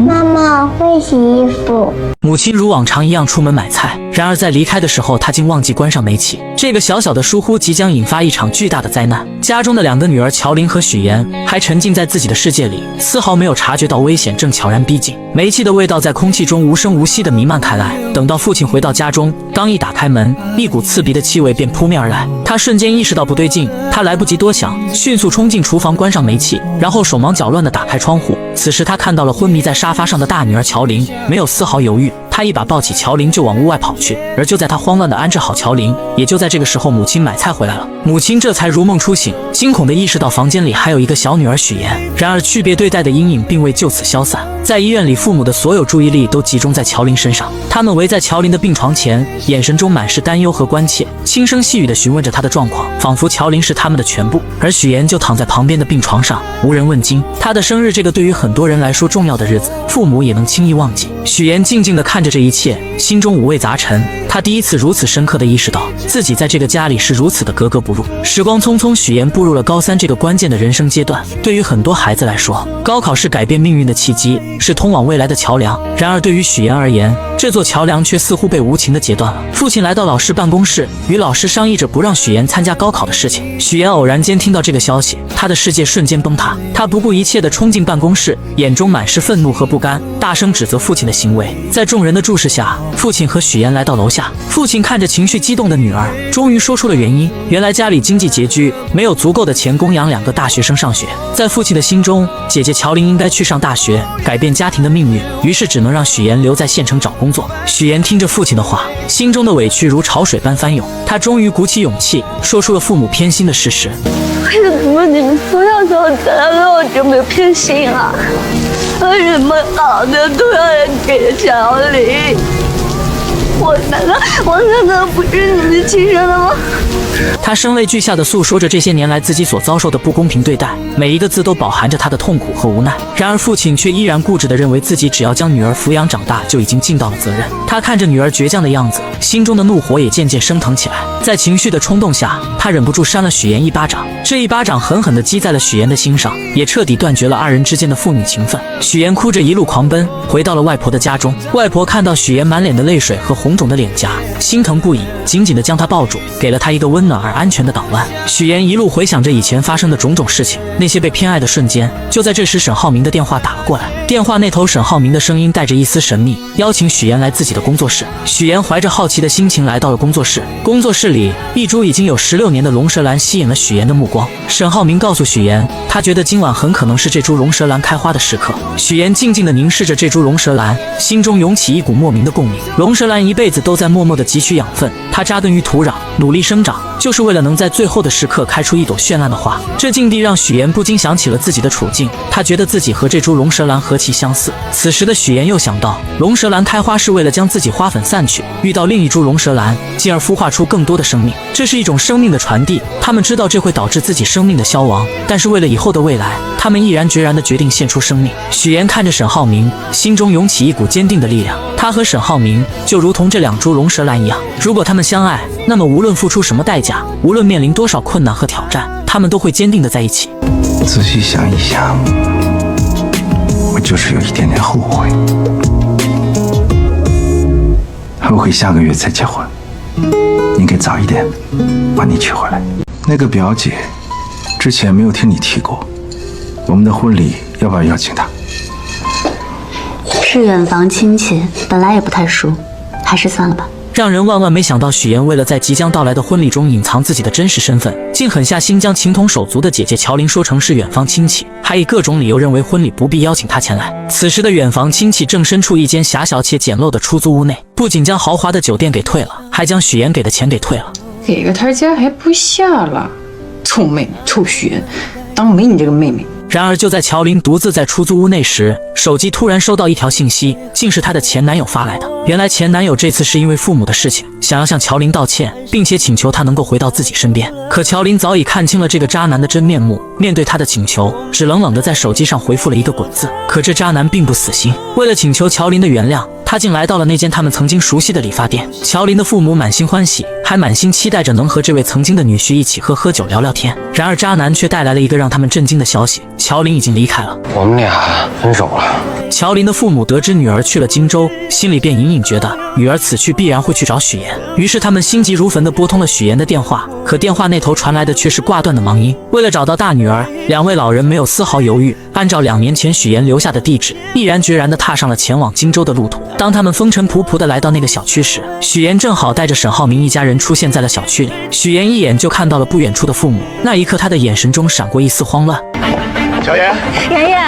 妈妈，我会洗衣服。母亲如往常一样出门买菜，然而在离开的时候，她竟忘记关上煤气。这个小小的疏忽即将引发一场巨大的灾难。家中的2个女儿乔琳和许妍还沉浸在自己的世界里，丝毫没有察觉到危险正悄然逼近。煤气的味道在空气中无声无息地弥漫开来。等到父亲回到家中，刚一打开门，一股刺鼻的气味便扑面而来。他瞬间意识到不对劲，他来不及多想，迅速冲进厨房关上煤气，然后手忙脚乱地打开窗户。此时他看到了昏迷在沙发上的大女儿乔琳，没有丝毫犹豫，他一把抱起乔琳就往屋外跑去。而就在他慌乱地安置好乔琳，也就在这个时候，母亲买菜回来了。母亲这才如梦初醒，惊恐地意识到房间里还有一个小女儿许妍。然而区别对待的阴影并未就此消散，在医院里，父母的所有注意力都集中在乔琳身上，他们围在乔琳的病床前，眼神中满是担忧和关切，轻声细语地询问着她的状况，仿佛乔琳是他们的全部。而许妍就躺在旁边的病床上，无人问津。她的生日这个对于很多人来说重要的日子，父母也能轻易忘记。许妍静静地看着这一切，心中五味杂陈。她第一次如此深刻地意识到，自己在这个家里是如此的格格不入。时光匆匆，许妍步入了高3这个关键的人生阶段。对于很多孩子来说，高考是改变命运的契机，是通往未来的桥梁。然而对于许妍而言，这座桥梁却似乎被无情地截断了。父亲来到老师办公室，与老师商议着不让许妍参加高考的事情。许妍偶然间听到这个消息，她的世界瞬间崩塌。她不顾一切地冲进办公室，眼中满是愤怒和不甘，大声指责父亲的行为。在众人的注视下，父亲和许妍来到楼下。父亲看着情绪激动的女儿，终于说出了原因。原来家里经济拮据，没有足够的钱供养2个大学生上学。在父亲的心中，姐姐乔琳应该去上大学，改变家庭的命运，于是只能让许妍留在县城找工作。许妍听着父亲的话，心中的委屈如潮水般翻涌。她终于鼓起勇气，说出了父母偏心的事实。为什么你们从小到大对我这么偏心啊？为什么好的都要给乔琳？我难道不是你们亲生的吗？他声泪俱下地诉说着这些年来自己所遭受的不公平对待，每一个字都饱含着他的痛苦和无奈。然而父亲却依然固执地认为自己只要将女儿抚养长大就已经尽到了责任。他看着女儿倔强的样子，心中的怒火也渐渐升腾起来。在情绪的冲动下，他忍不住扇了许妍一巴掌。这一巴掌狠狠地击在了许妍的心上，也彻底断绝了2人之间的父女情分。许妍哭着一路狂奔，回到了外婆的家中。外婆看到许妍满脸的泪水和红肿的脸颊，心疼不已，紧紧地将她抱住，给了她一个温暖而安全的港湾。许妍一路回想着以前发生的种种事情，那些被偏爱的瞬间。就在这时，沈浩明的电话打了过来。电话那头，沈浩明的声音带着一丝神秘，邀请许妍来自己的工作室。许妍怀着好奇的心情来到了工作室。工作室里，一株已经有16年的龙舌兰吸引了许妍的目光。沈浩明告诉许妍，他觉得今晚很可能是这株龙舌兰开花的时刻。许妍静静地凝视着这株龙舌兰，心中涌起一股莫名的共鸣。龙舌兰一辈子都在默默地汲取养分，它扎根于土壤，努力生长，就是为了能在最后的时刻开出一朵绚烂的花。这境地让许妍不禁想起了自己的处境，她觉得自己和这株龙舌兰何其相似。此时的许妍又想到，龙舌兰开花是为了将自己花粉散去，遇到另一株龙舌兰，进而孵化出更多的生命。这是一种生命的传递，他们知道这会导致自己生命的消亡，但是为了以后的未来，他们毅然决然地决定献出生命。许妍看着沈浩明，心中涌起一股坚定的力量。他和沈浩明就如同这2株龙舌兰一样，如果他们相爱，那么无论付出什么代价，无论面临多少困难和挑战，他们都会坚定地在一起。仔细想一想，我就是有一点点后悔，后悔下个月才结婚，应该早一点把你娶回来。那个表姐之前没有听你提过，我们的婚礼要不要邀请她？是远房亲戚，本来也不太熟，还是算了吧。让人万万没想到，许妍为了在即将到来的婚礼中隐藏自己的真实身份，竟狠下心将情同手足的姐姐乔琳说成是远房亲戚，还以各种理由认为婚礼不必邀请她前来。此时的远房亲戚正身处一间狭小且简陋的出租屋内，不仅将豪华的酒店给退了，还将许妍给的钱给退了。给个他家还不下了，臭妹妹，臭许妍，当没你这个妹妹。然而就在乔琳独自在出租屋内时，手机突然收到一条信息，竟是她的前男友发来的。原来前男友这次是因为父母的事情，想要向乔琳道歉，并且请求她能够回到自己身边。可乔琳早已看清了这个渣男的真面目，面对他的请求，只冷冷地在手机上回复了一个滚字。可这渣男并不死心，为了请求乔琳的原谅，他竟来到了那间他们曾经熟悉的理发店。乔琳的父母满心欢喜，还满心期待着能和这位曾经的女婿一起喝酒聊聊天。然而渣男却带来了一个让他们震惊的消息，乔琳已经离开了。我们俩分手了。乔琳的父母得知女儿去了荆州，心里便隐隐觉得女儿此去必然会去找许妍，于是他们心急如焚地拨通了许妍的电话。可电话那头传来的却是挂断的忙音。为了找到大女儿，2位老人没有丝毫犹豫，按照2年前许妍留下的地址，毅然决然地踏上了前往荆州的路途。当他们风尘仆仆地来到那个小区时，许妍正好带着沈浩明一家人出现在了小区里。许妍一眼就看到了不远处的父母，那一刻她的眼神中闪过一丝慌乱。小妍，妍妍。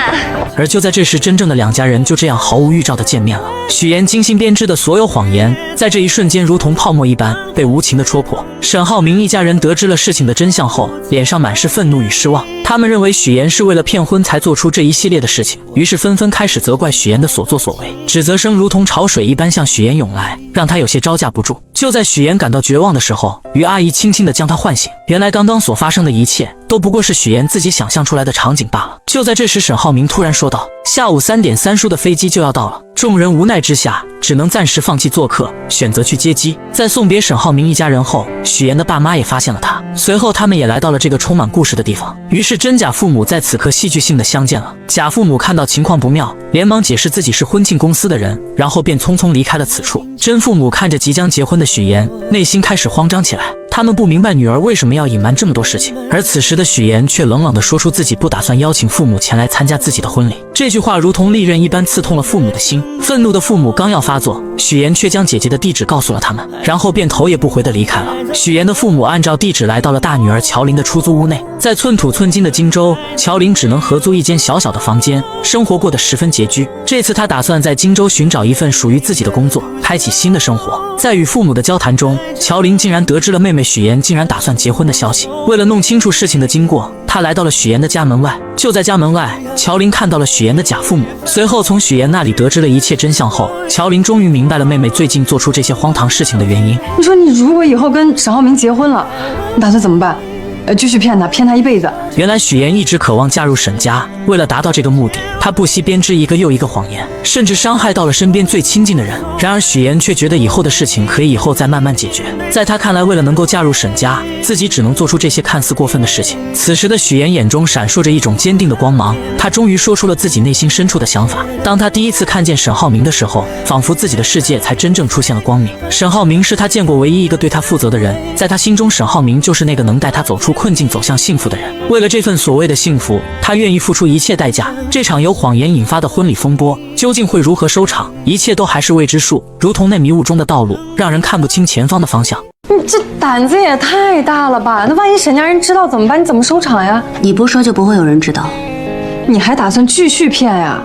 而就在这时，真正的两家人就这样毫无预兆的见面了。许妍精心编织的所有谎言，在这一瞬间如同泡沫一般被无情的戳破。沈浩明一家人得知了事情的真相后，脸上满是愤怒与失望。他们认为许妍是为了骗婚才做出这一系列的事情，于是纷纷开始责怪许妍的所作所为，指责声如同潮水一般向许妍涌来，让她有些招架不住。就在许妍感到绝望的时候，于阿姨轻轻地将她唤醒。原来刚刚所发生的一切都不过是许妍自己想象出来的场景罢了。就在这时，沈浩明突然说道：“下午3点3叔的飞机就要到了。”众人无奈之下，只能暂时放弃做客，选择去接机。在送别沈浩明一家人后，许妍的爸妈也发现了他，随后他们也来到了这个充满故事的地方。于是真假父母在此刻戏剧性的相见了。假父母看到情况不妙，连忙解释自己是婚庆公司的人，然后便匆匆离开了此处。真父母看着即将结婚的许妍，内心开始慌张起来。他们不明白女儿为什么要隐瞒这么多事情，而此时的许妍却冷冷地说出自己不打算邀请父母前来参加自己的婚礼。这句话如同利刃一般刺痛了父母的心。愤怒的父母刚要发作，许妍却将姐姐的地址告诉了他们，然后便头也不回地离开了。许妍的父母按照地址来到了大女儿乔琳的出租屋内。在寸土寸金的荆州，乔琳只能合租一间小小的房间，生活过得十分拮据。这次她打算在荆州寻找一份属于自己的工作，开启新的生活。在与父母的交谈中，乔琳竟然得知了妹妹许妍竟然打算结婚的消息。为了弄清楚事情的经过，她来到了许妍的家门外。就在家门外，乔琳看到了许妍的假父母，随后从许妍那里得知了一切真相后，乔琳终于明白了妹妹最近做出这些荒唐事情的原因。你说你如果以后跟沈浩明结婚了，你打算怎么办？继续骗他一辈子。原来许妍一直渴望嫁入沈家，为了达到这个目的，她不惜编织一个又一个谎言，甚至伤害到了身边最亲近的人。然而许妍却觉得以后的事情可以以后再慢慢解决。在她看来，为了能够嫁入沈家，自己只能做出这些看似过分的事情。此时的许妍眼中闪烁着一种坚定的光芒，她终于说出了自己内心深处的想法。当她第一次看见沈浩明的时候，仿佛自己的世界才真正出现了光明。沈浩明是她见过唯一一个对她负责的人，在她心中，沈浩明就是那个能带她走出困境走向幸福的人。为了这份所谓的幸福，她愿意付出一切代价。这场由谎言引发的婚礼风波究竟会如何收场，一切都还是未知数，如同那迷雾中的道路，让人看不清前方的方向。你这胆子也太大了吧，那万一沈家人知道怎么办？你怎么收场呀？你不说就不会有人知道。你还打算继续骗呀？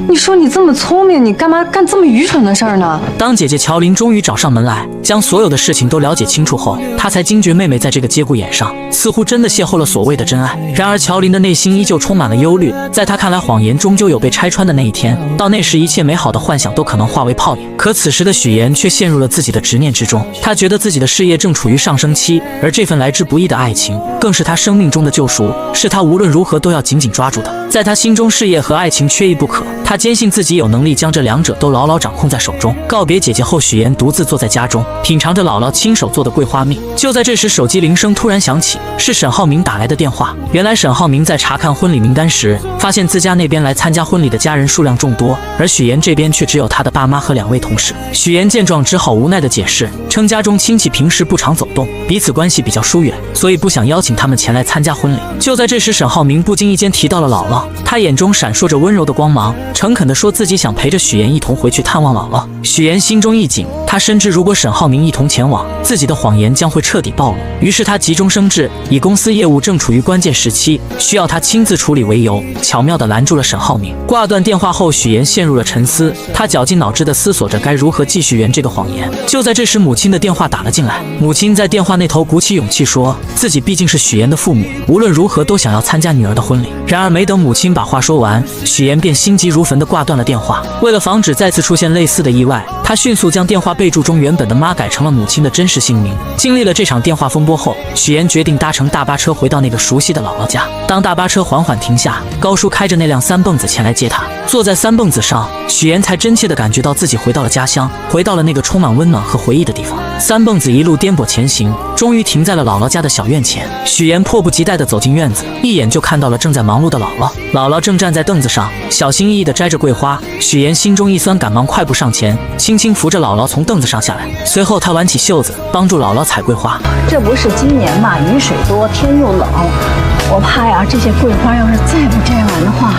你说你这么聪明，你干嘛干这么愚蠢的事儿呢？当姐姐乔琳终于找上门来，将所有的事情都了解清楚后，她才惊觉妹妹在这个节骨眼上似乎真的邂逅了所谓的真爱。然而乔琳的内心依旧充满了忧虑，在她看来，谎言终究有被拆穿的那一天，到那时一切美好的幻想都可能化为泡影。可此时的许妍却陷入了自己的执念之中，她觉得自己的事业正处于上升期，而这份来之不易的爱情更是她生命中的救赎，是她无论如何都要紧紧抓住的。在她心中，事业和爱情缺一不可，她坚信自己有能力将这两者都牢牢掌控在手中。告别姐姐后，许妍独自坐在家中，品尝着姥姥亲手做的桂花蜜。就在这时，手机铃声突然响起，是沈浩明打来的电话。原来沈浩明在查看婚礼名单时，发现自家那边来参加婚礼的家人数量众多，而许妍这边却只有她的爸妈和2位同事。许妍见状，只好无奈地解释，称家中亲戚平时不常走动，彼此关系比较疏远，所以不想邀请他们前来参加婚礼。就在这时，沈浩明不经意间提到了姥姥，他眼中闪烁着温柔的光芒，诚恳地说自己想陪着许妍一同回去探望姥姥。许妍心中一紧，她深知如果沈浩明一同前往，自己的谎言将会彻底暴露。于是她急中生智，以公司业务正处于关键时期，需要她亲自处理为由，巧妙地拦住了沈浩明。挂断电话后，许妍陷入了沉思，她绞尽脑汁地思索着该如何继续圆这个谎言。就在这时，母亲的电话打了进来。母亲在电话那头鼓起勇气说，自己毕竟是许妍的父母，无论如何都想要参加女儿的婚礼。然而没等母亲把话说完，许妍便心急如焚地挂断了电话。为了防止再次出现类似的意外，她迅速将电话备注中原本的妈改成了母亲的真实姓名。经历了这场电话风波后，许妍决定搭乘大巴车回到那个熟悉的姥姥家。当大巴车缓缓停下，高叔开着那辆3蹦子前来接她。坐在3蹦子上，许妍才真切地感觉到自己回到了家乡，回到了那个充满温暖和回忆的地方。3蹦子一路颠簸前行，终于停在了姥姥家的小院前。许妍迫不及待地走进院子，一眼就看到了正在忙碌的姥姥。姥姥正站在凳子上，小心翼翼地摘着桂花。许妍心中一酸，赶忙快步上前，轻轻扶着姥姥从凳子上下来。随后她挽起袖子，帮助姥姥采桂花。这不是今年嘛，雨水多，天又冷，我怕呀，这些桂花要是再不摘完的话，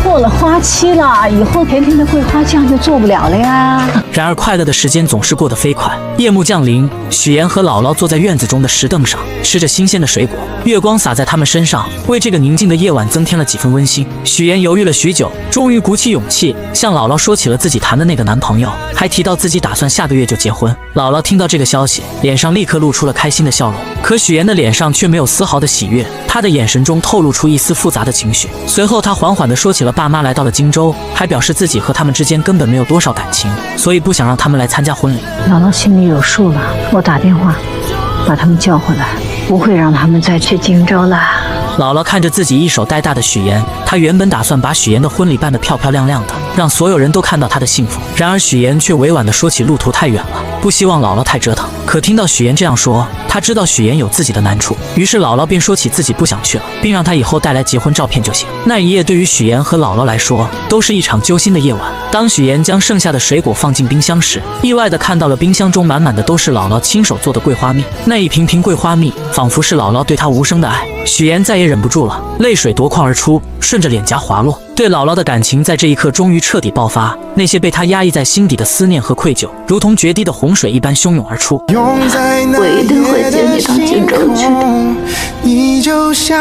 过过了花期了，以后甜甜的桂花酱就做不了了呀。然而快乐的时间总是过得飞快。夜幕降临，许岩和姥姥坐在院子中的石凳上，吃着新鲜的水果，月光洒在他们身上，为这个宁静的夜晚增添了几分温馨。许岩犹豫了许久，终于鼓起勇气向姥姥说起了自己谈的那个男朋友，还提到自己打算下个月就结婚。姥姥听到这个消息，脸上立刻露出了开心的笑容，可许岩的脸上却没有丝毫的喜悦，他的眼神中透露出一丝复杂的情绪。随后他缓缓地说起了爸妈来到了荆州，还表示自己和他们之间根本没有多少感情，所以不想让他们来参加婚礼。姥姥心里有数了，我打电话把他们叫回来，不会让他们再去荆州了。姥姥看着自己一手带大的许岩，她原本打算把许岩的婚礼办得漂漂亮亮的，让所有人都看到她的幸福。然而许岩却委婉地说起路途太远了，不希望姥姥太折腾。可听到许岩这样说，她知道许岩有自己的难处，于是姥姥便说起自己不想去了，并让她以后带来结婚照片就行。那一夜对于许岩和姥姥来说都是一场揪心的夜晚。当许岩将剩下的水果放进冰箱时，意外地看到了冰箱中满满的都是姥姥亲手做的桂花蜜。那一瓶瓶桂花蜜仿佛是姥姥对她无声的爱。许岩再也忍不住了，泪水夺眶而出，顺着脸颊滑落。对姥姥的感情在这一刻终于彻底爆发，那些被他压抑在心底的思念和愧疚，如同决堤的洪水一般汹涌而出。我一定会接你到荆州去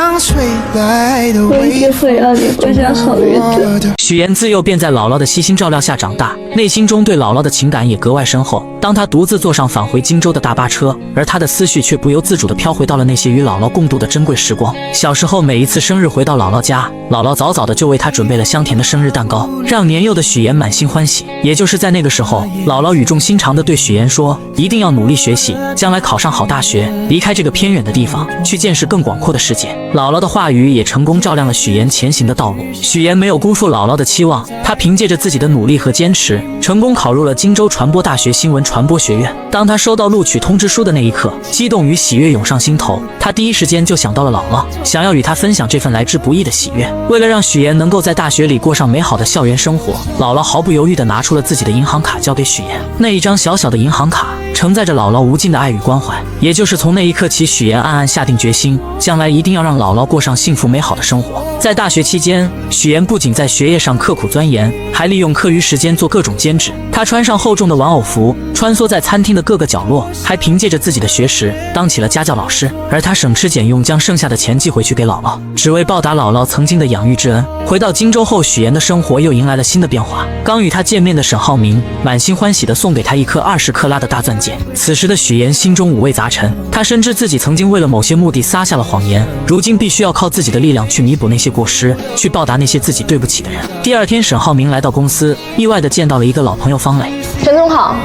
的，我一定会让你过上好日子。许岩自幼便在姥姥的悉心照料下长大，内心中对姥姥的情感也格外深厚。当他独自坐上返回荆州的大巴车，而他的思绪却不由自主地飘回到了那些与姥姥共度的珍贵时光。小时候每一次生日回到姥姥家，姥姥早早的就为他准备了香甜的生日蛋糕，让年幼的许岩满心欢喜。也就是在那个时候，姥姥语重心长地对许岩说，一定要努力学习，将来考上好大学，离开这个偏远的地方，去见识更广阔的世界。姥姥的话语也成功照亮了许岩前行的道路。许岩没有辜负姥姥的期望，他凭借着自己的努力和坚持，成功考入了荆州传播大学新闻传播学院。当他收到录取通知书的那一刻，激动与喜悦涌上心头，他第一时间就想到了姥姥，想要与她分享这份来之不易的喜悦。为了让许岩能够在大学里过上美好的校园生活，姥姥毫不犹豫地拿出了自己的银行卡交给许岩。那一张小小的银行卡承载着姥姥无尽的爱与关怀。也就是从那一刻起，许岩暗暗下定决心，将来一定要让姥姥过上幸福美好的生活。在大学期间，许岩不仅在学业上刻苦钻研，还利用课余时间做各种兼职。他穿上厚重的玩偶服，穿梭在餐厅的各个角落，还凭借着自己的学识当起了家教老师。而他省吃俭用，将剩下的钱寄回去给姥姥，只为报答姥姥曾经的养育之恩。回到荆州后，许岩的生活又迎来了新的变化。刚与他见面的沈浩明满心欢喜地送给他一颗20克拉的大钻戒。此时的许岩心中五味杂陈，他深知自己曾经为了某些目的撒下了谎言，如今必须要靠自己的力量去弥补那些过失，去报答那些自己对不起的人。第二天，沈浩明来到公司，意外地见到了一个老朋友方磊。陈总好，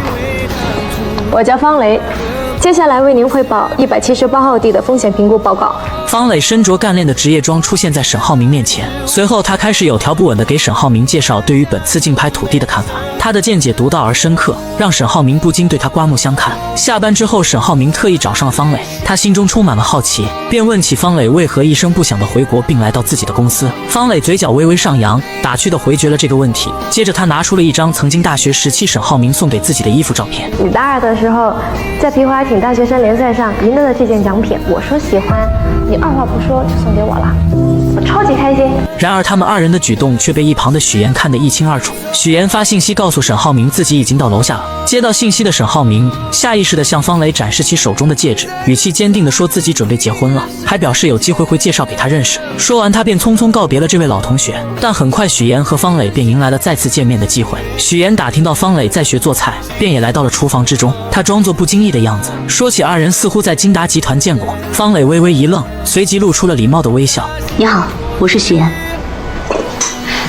我叫方雷，接下来为您汇报178号地的风险评估报告。方磊身着干练的职业装出现在沈浩明面前，随后他开始有条不紊地给沈浩明介绍对于本次竞拍土地的看法。他的见解独到而深刻，让沈浩明不禁对他刮目相看。下班之后，沈浩明特意找上了方磊，他心中充满了好奇，便问起方磊为何一声不响地回国并来到自己的公司。方磊嘴角微微上扬，打趣地回绝了这个问题。接着他拿出了一张曾经大学时期沈浩明送给自己的衣服照片。你大二的时候在皮划艇大学生联赛上赢得了这件奖品，我说喜欢，你二话不说就送给我了，我超级开心。然而他们二人的举动却被一旁的许岩看得一清二楚。许岩发信息告诉沈浩明自己已经到楼下了。接到信息的沈浩明下意识地向方磊展示起手中的戒指，语气坚定地说自己准备结婚了，还表示有机会会介绍给他认识。说完他便匆匆告别了这位老同学。但很快许岩和方磊便迎来了再次见面的机会。许岩打听到方磊在学做菜，便也来到了厨房之中。他装作不经意的样子，说起二人似乎在金达集团见过。方磊微微一愣，随即露出了礼貌的微笑。你好，我是许岩。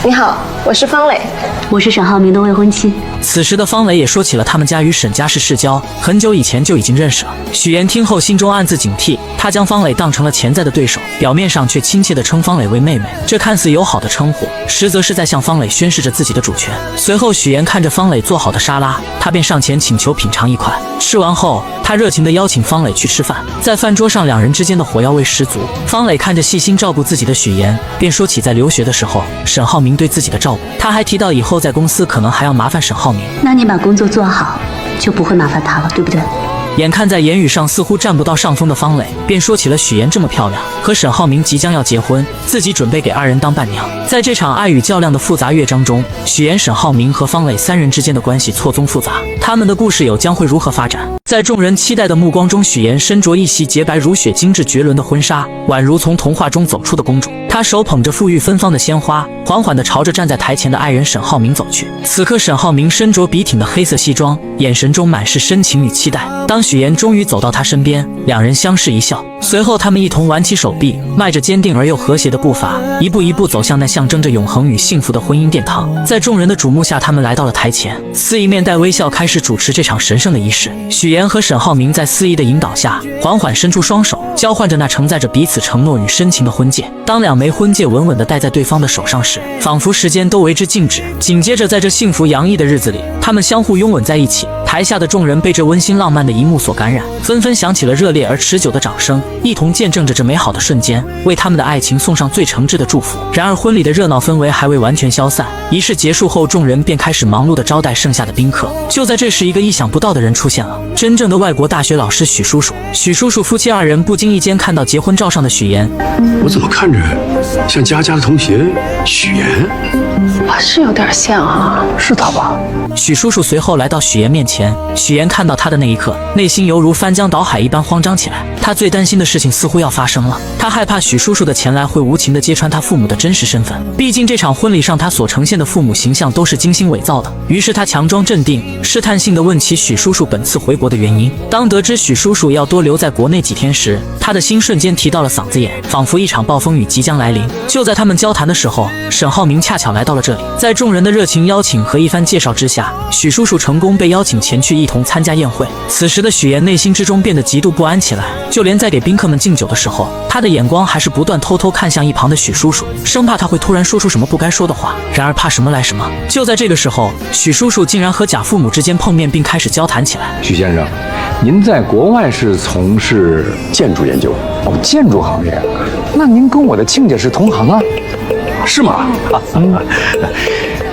你好，我是方磊，我是沈浩明的未婚妻。此时的方磊也说起了他们家与沈家是世交，很久以前就已经认识了。许岩听后心中暗自警惕，他将方磊当成了潜在的对手，表面上却亲切地称方磊为妹妹。这看似友好的称呼，实则是在向方磊宣示着自己的主权。随后许岩看着方磊做好的沙拉，他便上前请求品尝一块。吃完后，他热情地邀请方磊去吃饭。在饭桌上，两人之间的火药味十足。方磊看着细心照顾自己的许岩，便说起在留学的时候沈浩明对自己的照顾。他还提到以后在公司可能还要麻烦沈浩明。那你把工作做好，就不会麻烦他了，对不对？眼看在言语上似乎占不到上风的方磊，便说起了许妍这么漂亮，和沈浩明即将要结婚，自己准备给二人当伴娘。在这场爱与较量的复杂乐章中，许妍、沈浩明和方磊三人之间的关系错综复杂，他们的故事有将会如何发展？在众人期待的目光中，许妍身着一袭洁白如雪、精致绝伦的婚纱，宛如从童话中走出的公主。她手捧着馥郁芬芳的鲜花，缓缓地朝着站在台前的爱人沈浩明走去。此刻，沈浩明身着笔挺的黑色西装，眼神中满是深情与期待。当许妍终于走到他身边，两人相视一笑，随后他们一同挽起手臂，迈着坚定而又和谐的步伐，一步一步走向那象征着永恒与幸福的婚姻殿堂。在众人的瞩目下，他们来到了台前，司仪面带微笑开始主持这场神圣的仪式。许妍和沈浩明在司仪的引导下，缓缓伸出双手，交换着那承载着彼此承诺与深情的婚戒。当两枚婚戒稳稳地戴在对方的手上时，仿佛时间都为之静止。紧接着，在这幸福洋溢的日子里，他们相互拥吻在一起。台下的众人被这温馨浪漫的一幕所感染，纷纷响起了热烈而持久的掌声，一同见证着这美好的瞬间，为他们的爱情送上最诚挚的祝福。然而，婚礼的热闹氛围还未完全消散，仪式结束后，众人便开始忙碌地招待剩下的宾客。就在这时，一个意想不到的人出现了，真正的外国大学老师许叔叔。许叔叔夫妻二人不经意间看到结婚照上的许妍，我怎么看着像佳佳的同学许妍？是有点像啊，是他吧？许叔叔随后来到许妍面前，许妍看到他的那一刻，内心犹如翻江倒海一般慌张起来。他最担心的事情似乎要发生了，他害怕许叔叔的前来会无情地揭穿他父母的真实身份。毕竟这场婚礼上他所呈现的父母形象都是精心伪造的。于是他强装镇定，试探性地问起许叔叔本次回国的原因。当得知许叔叔要多留在国内几天时，他的心瞬间提到了嗓子眼，仿佛一场暴风雨即将来临。就在他们交谈的时候，沈浩明恰巧来到了这里。在众人的热情邀请和一番介绍之下，许叔叔成功被邀请前去一同参加宴会。此时的许妍内心之中变得极度不安起来，就连在给宾客们敬酒的时候，她的眼光还是不断偷偷看向一旁的许叔叔，生怕他会突然说出什么不该说的话。然而怕什么来什么，就在这个时候，许叔叔竟然和贾父母之间碰面，并开始交谈起来。许先生，您在国外是从事建筑研究？哦，建筑行业，那您跟我的亲家是同行啊？是吗？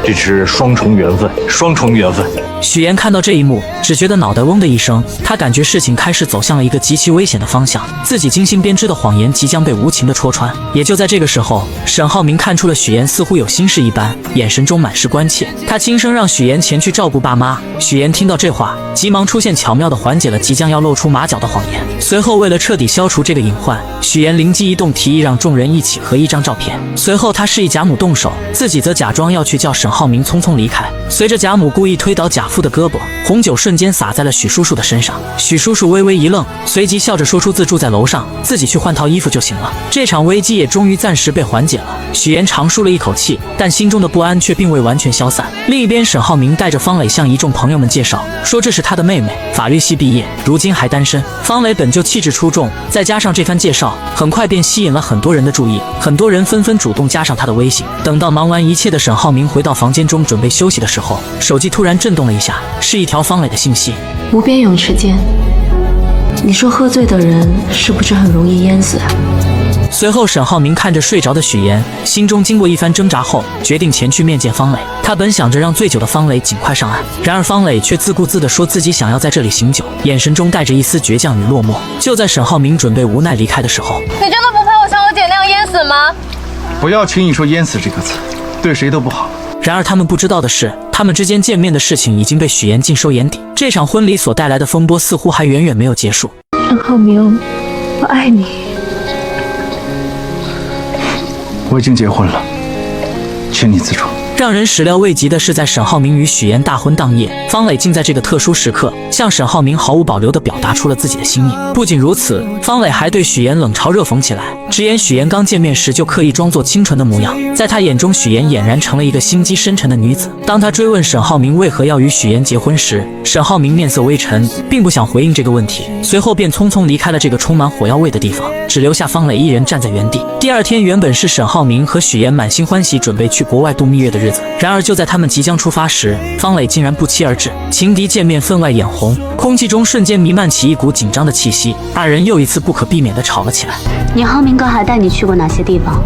这是双重缘分，双重缘分。许妍看到这一幕，只觉得脑袋嗡的一声，她感觉事情开始走向了一个极其危险的方向，自己精心编织的谎言即将被无情的戳穿。也就在这个时候，沈浩明看出了许妍似乎有心事一般，眼神中满是关切，他轻声让许妍前去照顾爸妈。许妍听到这话，急忙出现，巧妙地缓解了即将要露出马脚的谎言。随后，为了彻底消除这个隐患，许妍灵机一动，提议让众人一起合一张照片。随后，他示意贾母动手，自己则假装要去叫沈浩明匆匆离开。随着贾母故意推倒贾父的胳膊，红酒瞬间洒在了许叔叔的身上。许叔叔微微一愣，随即笑着说出自住在楼上，自己去换套衣服就行了。这场危机也终于暂时被缓解了。许妍长舒了一口气，但心中的不安却并未完全消散。另一边，沈浩明带着方磊向一众朋友们介绍，说这是他的妹妹，法律系毕业，如今还单身。方磊本就气质出众，再加上这番介绍，很快便吸引了很多人的注意，很多人纷纷主动加上他的微信。等到忙完一切的沈浩明回到房间中准备休息的时候，手机突然震动了一下，是一条方磊的信息。无边泳池见。你说喝醉的人是不是很容易淹死啊？随后，沈浩明看着睡着的许妍，心中经过一番挣扎后，决定前去面见方磊。他本想着让醉酒的方磊尽快上岸，然而方磊却自顾自地说自己想要在这里醒酒，眼神中带着一丝倔强与落寞。就在沈浩明准备无奈离开的时候，你真的不怕我像我姐那样淹死吗？不要轻易说淹死这个词，对谁都不好。然而他们不知道的是，他们之间见面的事情已经被许妍尽收眼底。这场婚礼所带来的风波似乎还远远没有结束。沈浩明，我爱你。我已经结婚了，请你自重。让人始料未及的是，在沈浩明与许妍大婚当夜，方磊竟在这个特殊时刻向沈浩明毫无保留地表达出了自己的心意。不仅如此，方磊还对许妍冷嘲热讽起来，直言许妍刚见面时就刻意装作清纯的模样，在他眼中许妍俨然成了一个心机深沉的女子。当他追问沈浩明为何要与许妍结婚时，沈浩明面色微沉，并不想回应这个问题，随后便匆匆离开了这个充满火药味的地方，只留下方磊一人站在原地。第二天原本是沈浩明和许妍满心欢喜准备去国外度蜜月的日子，然而就在他们即将出发时，方磊竟然不期而至。情敌见面分外眼红，空气中瞬间弥漫起一股紧张的气息，二人又一次不可避免地吵了起来。你浩明哥还带你去过哪些地方？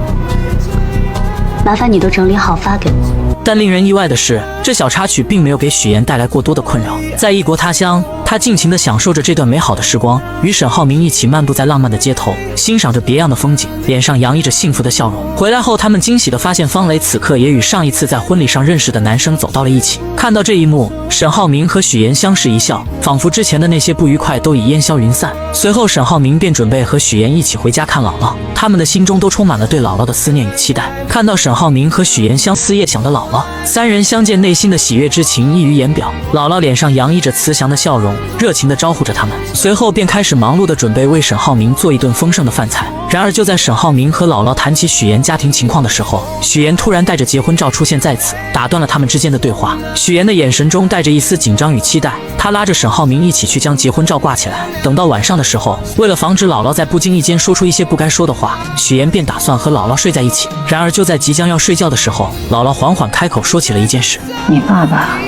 麻烦你都整理好发给我。但令人意外的是，这小插曲并没有给许妍带来过多的困扰。在异国他乡，他尽情地享受着这段美好的时光，与沈浩明一起漫步在浪漫的街头，欣赏着别样的风景，脸上洋溢着幸福的笑容。回来后，他们惊喜地发现方磊此刻也与上一次在婚礼上认识的男生走到了一起。看到这一幕，沈浩明和许妍相视一笑，仿佛之前的那些不愉快都已烟消云散。随后，沈浩明便准备和许妍一起回家看姥姥，他们的心中都充满了对姥姥的思念与期待。看到沈浩明和许妍相思夜想的姥姥，三人相见，内心的喜悦之情溢于言表。姥姥脸上洋溢着慈祥的笑容，热情地招呼着他们，随后便开始忙碌地准备为沈浩明做一顿丰盛的饭菜。然而就在沈浩明和姥姥谈起许妍家庭情况的时候，许妍突然带着结婚照出现在此，打断了他们之间的对话。许妍的眼神中带着一丝紧张与期待，她拉着沈浩明一起去将结婚照挂起来。等到晚上的时候，为了防止姥姥在不经意间说出一些不该说的话，许妍便打算和姥姥睡在一起。然而就在即将要睡觉的时候，姥姥缓缓开口说起了一件事：你爸爸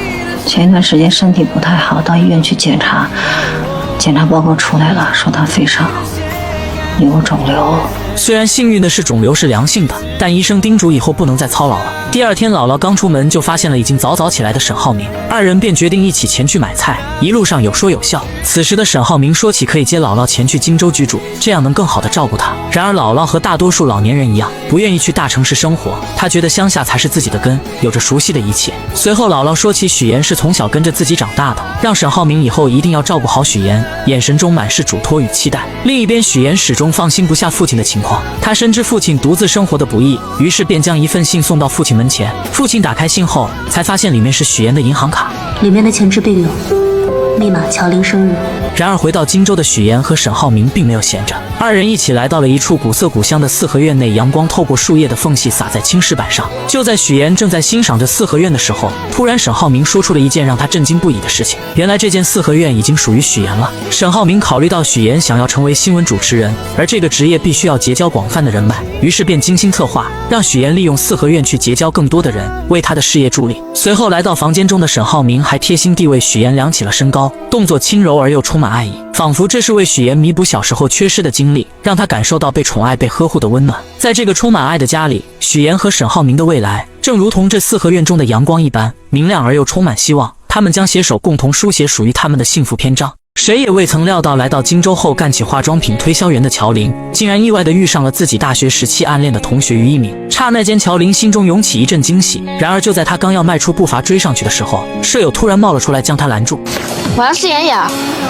前一段时间身体不太好，到医院去检查，检查报告出来了，说他肺上有肿瘤。虽然幸运的是肿瘤是良性的，但医生叮嘱以后不能再操劳了。第二天，姥姥刚出门就发现了已经早早起来的沈浩明，二人便决定一起前去买菜，一路上有说有笑。此时的沈浩明说起可以接姥姥前去荆州居住，这样能更好的照顾她。然而姥姥和大多数老年人一样，不愿意去大城市生活，她觉得乡下才是自己的根，有着熟悉的一切。随后姥姥说起许妍是从小跟着自己长大的，让沈浩明以后一定要照顾好许妍，眼神中满是嘱托与期待。另一边，许妍始终放心不下父亲的情况，她深知父亲独自生活的不易，于是便将一份信送到父亲门前。父亲打开信后，才发现里面是许妍的银行卡，里面的钱至并有密码乔玲生日。然而回到荆州的许妍和沈浩明并没有闲着，二人一起来到了一处古色古香的四合院内，阳光透过树叶的缝隙洒在青石板上。就在许妍正在欣赏着四合院的时候，突然沈浩明说出了一件让他震惊不已的事情。原来这间四合院已经属于许妍了。沈浩明考虑到许妍想要成为新闻主持人，而这个职业必须要结交广泛的人脉，于是便精心策划，让许妍利用四合院去结交更多的人，为他的事业助力。随后来到房间中的沈浩明还贴心地为许妍量起了身高，动作轻柔而又充满爱意，仿佛这是为许妍弥补小时候缺失的经历，让她感受到被宠爱被呵护的温暖。在这个充满爱的家里，许妍和沈浩明的未来正如同这四合院中的阳光一般明亮而又充满希望，他们将携手共同书写属于他们的幸福篇章。谁也未曾料到，来到荆州后干起化妆品推销员的乔玲，竟然意外地遇上了自己大学时期暗恋的同学于一鸣。刹那间，乔玲心中涌起一阵惊喜。然而就在她刚要迈出步伐追上去的时候，舍友突然冒了出来将她拦住。我要试妍妍。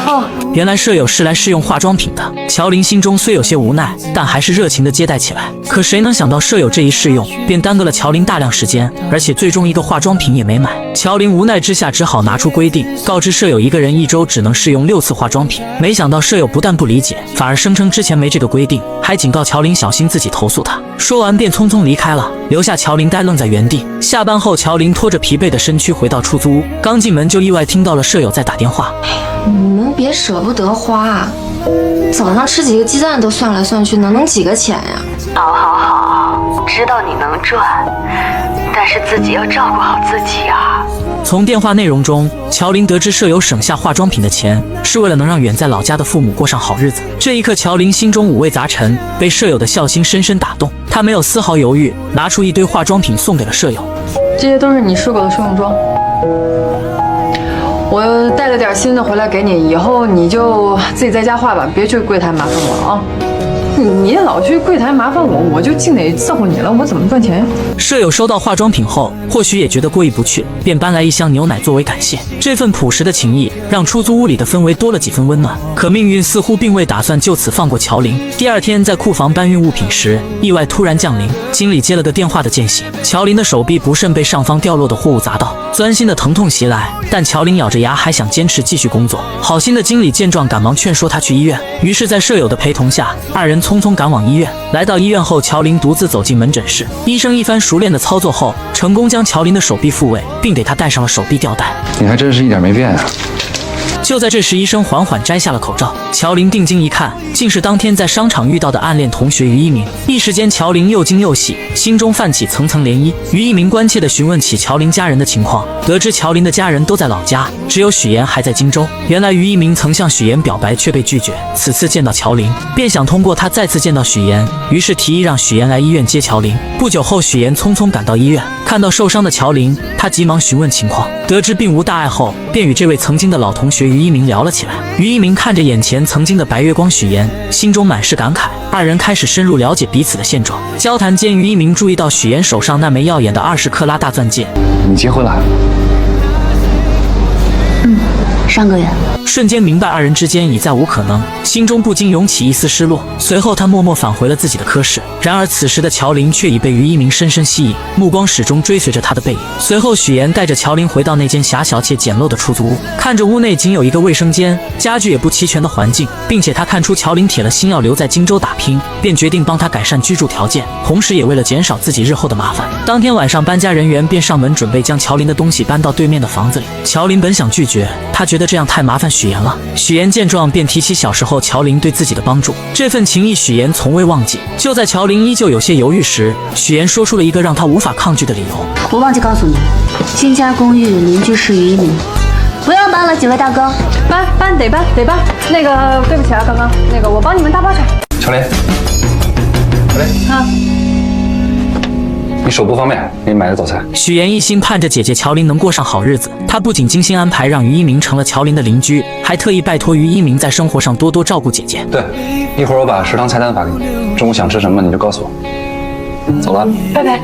哦，原来舍友是来试用化妆品的。乔玲心中虽有些无奈，但还是热情地接待起来。可谁能想到舍友这一试用，便耽搁了乔玲大量时间，而且最终一个化妆品也没买。乔玲无奈之下只好拿出规定，告知舍友一个人一周只能试用6次化妆品。没想到舍友不但不理解，反而声称之前没这个规定，还警告乔玲小心自己投诉他。说完便匆匆离开了，留下乔玲呆愣在原地。下班后，乔玲拖着疲惫的身躯回到出租屋，刚进门就意外听到了舍友在打电话。你们别舍不得花啊，早上吃几个鸡蛋都算来算去，哪能几个钱呀？好，知道你能赚，但是自己要照顾好自己啊。从电话内容中，乔玲得知舍友省下化妆品的钱是为了能让远在老家的父母过上好日子。这一刻，乔玲心中五味杂陈，被舍友的孝心深深打动。她没有丝毫犹豫，拿出一堆化妆品送给了舍友。这些都是你试过的试用装，我带了点新的回来给你，以后你就自己在家画吧，别去柜台麻烦我了啊。你老去柜台麻烦我，我就净得伺候你了，我怎么赚钱呀？舍友收到化妆品后，或许也觉得过意不去，便搬来一箱牛奶作为感谢。这份朴实的情谊让出租屋里的氛围多了几分温暖。可命运似乎并未打算就此放过乔玲。第二天在库房搬运物品时，意外突然降临，经理接了个电话的间隙，乔玲的手臂不慎被上方掉落的货物砸到，钻心的疼痛袭来，但乔玲咬着牙还想坚持继续工作。好心的经理见状赶忙劝说她去医院，于是在舍友的陪同下，二人匆匆赶往医院。来到医院后，乔玲独自走进门诊室，医生一番熟练的操作后，成功将乔玲的手臂复位，并给她戴上了手臂吊带。你还真是一点没变啊。就在这时，医生缓缓摘下了口罩，乔玲定睛一看，竟是当天在商场遇到的暗恋同学于一鸣。一时间，乔玲又惊又喜，心中泛起层层涟漪。于一鸣关切地询问起乔玲家人的情况，得知乔玲的家人都在老家，只有许妍还在荆州。原来于一鸣曾向许妍表白却被拒绝，此次见到乔玲，便想通过她再次见到许妍，于是提议让许妍来医院接乔玲。不久后，许妍匆匆赶到医院，看到受伤的乔玲，她他急忙询问情况，得知并无大碍后，便与这位曾经的老同学于一鸣聊了起来。于一鸣看着眼前曾经的白月光许妍，心中满是感慨。二人开始深入了解彼此的现状。交谈间，于一鸣注意到许妍手上那枚耀眼的20克拉大钻戒。你结婚了？上个月。瞬间明白二人之间已再无可能，心中不禁涌起一丝失落。随后他默默返回了自己的科室。然而此时的乔林却已被于一鸣深深吸引，目光始终追随着他的背影。随后许妍带着乔林回到那间狭小且简陋的出租屋，看着屋内仅有一个卫生间，家具也不齐全的环境，并且他看出乔林铁了心要留在荆州打拼，便决定帮他改善居住条件，同时也为了减少自己日后的麻烦。当天晚上，搬家人员便上门准备将乔林的东西搬到对面的房子里。乔林本想拒绝，他觉得这样太麻烦许妍了。许妍见状便提起小时候乔林对自己的帮助，这份情谊许妍从未忘记。就在乔林依旧有些犹豫时，许妍说出了一个让他无法抗拒的理由。我忘记告诉你，新家公寓邻居是于一鸣，不要搬了，几位大哥。搬得搬。那个对不起啊，刚刚那个我帮你们搭包场。乔林啊。你手不方便，给你买的早餐。许妍一心盼着姐姐乔林能过上好日子，她不仅精心安排让于一鸣成了乔林的邻居，还特意拜托于一鸣在生活上多多照顾姐姐。对，一会儿我把食堂菜单发给你，中午想吃什么你就告诉我。走了，拜拜。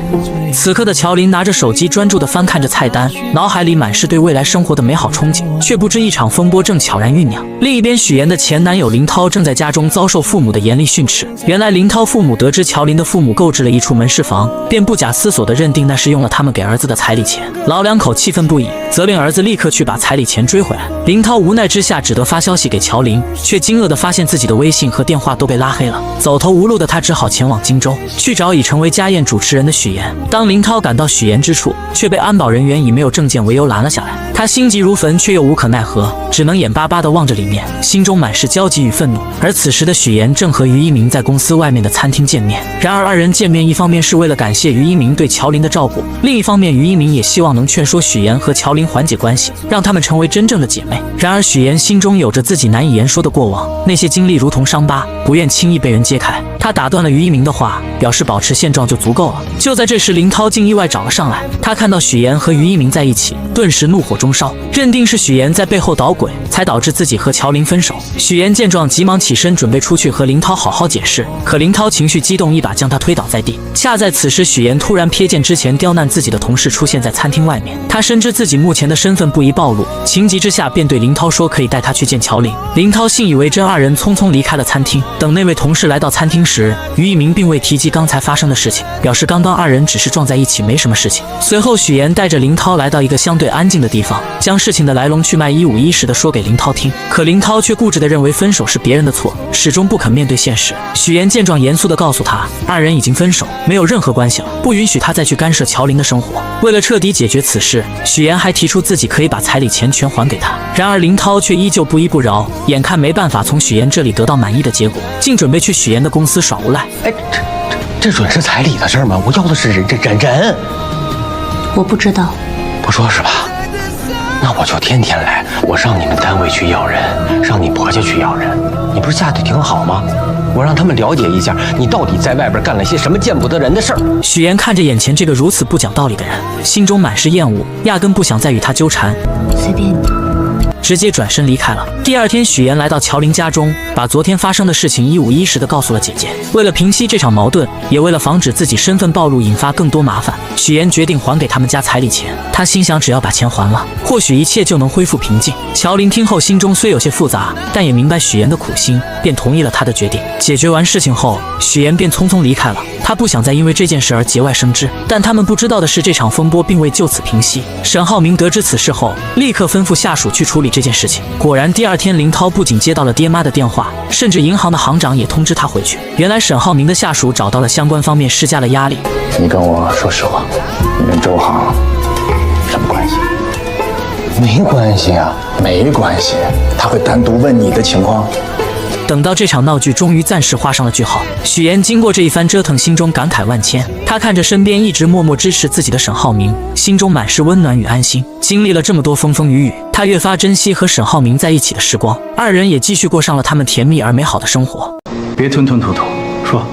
此刻的乔林拿着手机专注地翻看着菜单，脑海里满是对未来生活的美好憧憬，却不知一场风波正悄然酝酿。另一边，许妍的前男友林涛正在家中遭受父母的严厉训斥。原来林涛父母得知乔林的父母购置了一处门市房，便不假思索地认定那是用了他们给儿子的彩礼钱。老两口气愤不已，责令儿子立刻去把彩礼钱追回来。林涛无奈之下只得发消息给乔林，却惊愕地发现自己的微信和电话都被拉黑了。走投无路的他只好前往荆州，去找已成为家宴主持人的许妍。当林涛赶到许妍之处，却被安保人员以没有证件为由拦了下来。他心急如焚，却又无可奈何，只能眼巴巴地望着里面，心中满是焦急与愤怒。而此时的许妍正和于一鸣在公司外面的餐厅见面。然而二人见面，一方面是为了感谢于一鸣对乔林的照顾，另一方面于一鸣也希望能劝说许妍和乔林缓解关系，让他们成为真正的姐妹。然而许妍心中有着自己难以言说的过往，那些经历如同伤疤，不愿轻易被人揭开。他打断了于一鸣的话，表示保持现状就足够了。就在这时，林涛竟意外找了上来。他看到许妍和于一鸣在一起，顿时怒火中烧，认定是许妍在背后捣鬼，才导致自己和乔林分手。许妍见状，急忙起身准备出去和林涛好好解释，可林涛情绪激动，一把将他推倒在地。恰在此时，许妍突然瞥见之前刁难自己的同事出现在餐厅外面，他深知自己目前的身份不宜暴露，情急之下便对林涛说可以带他去见乔林。林涛信以为真，二人匆匆离开了餐厅。等那位同事来到餐厅时，于一鸣并未提及刚才发生的事情，表示刚刚二人只是撞在一起，没什么事情。随后许妍带着林涛来到一个相对安静的地方，将事情的来龙去脉一五一十地说给林涛听。可林涛却固执地认为分手是别人的错，始终不肯面对现实。许妍见状，严肃地告诉他，二人已经分手，没有任何关系了，不允许他再去干涉乔林的生活。为了彻底解决此事，许妍还提出自己可以把彩礼钱全还给他。然而林涛却依旧不依不饶，眼看没办法从许妍这里得到满意的结果，竟准备去许妍的公司耍无赖。哎，这准是彩礼的事儿吗？我要的是人。我不知道。不说是吧？那我就天天来，我上你们单位去要人，上你婆家去要人。你不是嫁得挺好吗？我让他们了解一下，你到底在外边干了些什么见不得人的事儿。许妍看着眼前这个如此不讲道理的人，心中满是厌恶，压根不想再与他纠缠。随便你。直接转身离开了。第二天，许妍来到乔林家中，把昨天发生的事情一五一十地告诉了姐姐。为了平息这场矛盾，也为了防止自己身份暴露引发更多麻烦，许妍决定还给他们家彩礼钱。她心想，只要把钱还了，或许一切就能恢复平静。乔林听后心中虽有些复杂，但也明白许妍的苦心，便同意了她的决定。解决完事情后，许妍便匆匆离开了。她不想再因为这件事而节外生枝，但他们不知道的是，这场风波并未就此平息。沈浩明得知此事后，立刻吩咐下属去处理这件事情。果然，第二天林涛不仅接到了爹妈的电话，甚至银行的行长也通知他回去。原来沈浩明的下属找到了相关方面，施加了压力。你跟我说实话，你跟周航什么关系？没关系啊，没关系。他会单独问你的情况。等到这场闹剧终于暂时画上了句号，许妍经过这一番折腾，心中感慨万千。她看着身边一直默默支持自己的沈浩明，心中满是温暖与安心。经历了这么多风风雨雨，她越发珍惜和沈浩明在一起的时光，二人也继续过上了他们甜蜜而美好的生活。别吞吞吐吐，说。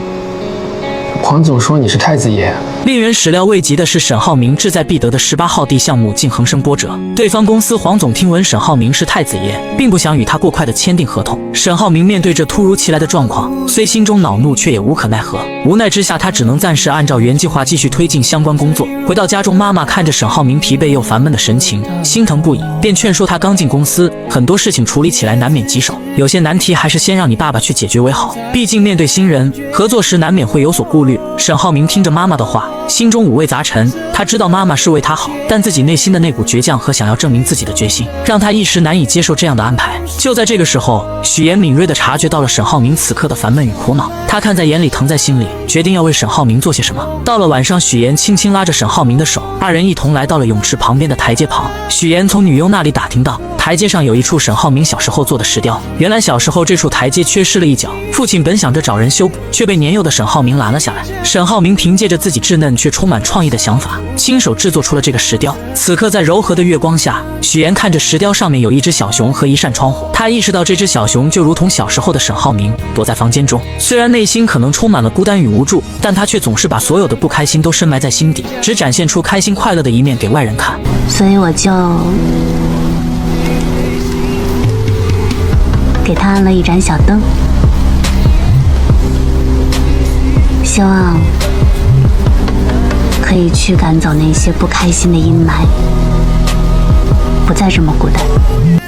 黄总说你是太子爷。令人始料未及的是，沈浩明志在必得的18号地项目竟横生波折。对方公司黄总听闻沈浩明是太子爷，并不想与他过快的签订合同。沈浩明面对这突如其来的状况，虽心中恼怒，却也无可奈何。无奈之下，他只能暂时按照原计划继续推进相关工作。回到家中，妈妈看着沈浩明疲惫又烦闷的神情，心疼不已，便劝说他刚进公司，很多事情处理起来难免棘手，有些难题还是先让你爸爸去解决为好。毕竟面对新人，合作时难免会有所顾虑。沈浩明听着妈妈的话，心中五味杂陈。他知道妈妈是为他好，但自己内心的那股倔强和想要证明自己的决心，让他一时难以接受这样的安排。就在这个时候，许妍敏锐地察觉到了沈浩明此刻的烦闷与苦恼，他看在眼里，疼在心里，决定要为沈浩明做些什么。到了晚上，许妍轻轻拉着沈浩明的手，二人一同来到了泳池旁边的台阶旁。许妍从女佣那里打听到，台阶上有一处沈浩明小时候做的石雕，原来小时候这处台阶缺失了一角，父亲本想着找人修补，却被年幼的沈浩明拦了下来。沈浩明凭借着自己稚嫩却充满创意的想法，亲手制作出了这个石雕。此刻在柔和的月光下，许妍看着石雕上面有一只小熊和一扇窗户，她意识到这只小熊就如同小时候的沈浩明，躲在房间中。虽然内心可能充满了孤单与无助，但她却总是把所有的不开心都深埋在心底，只展现出开心快乐的一面给外人看。所以我就给他按了一盏小灯，希望可以驱赶走那些不开心的阴霾，不再这么孤单。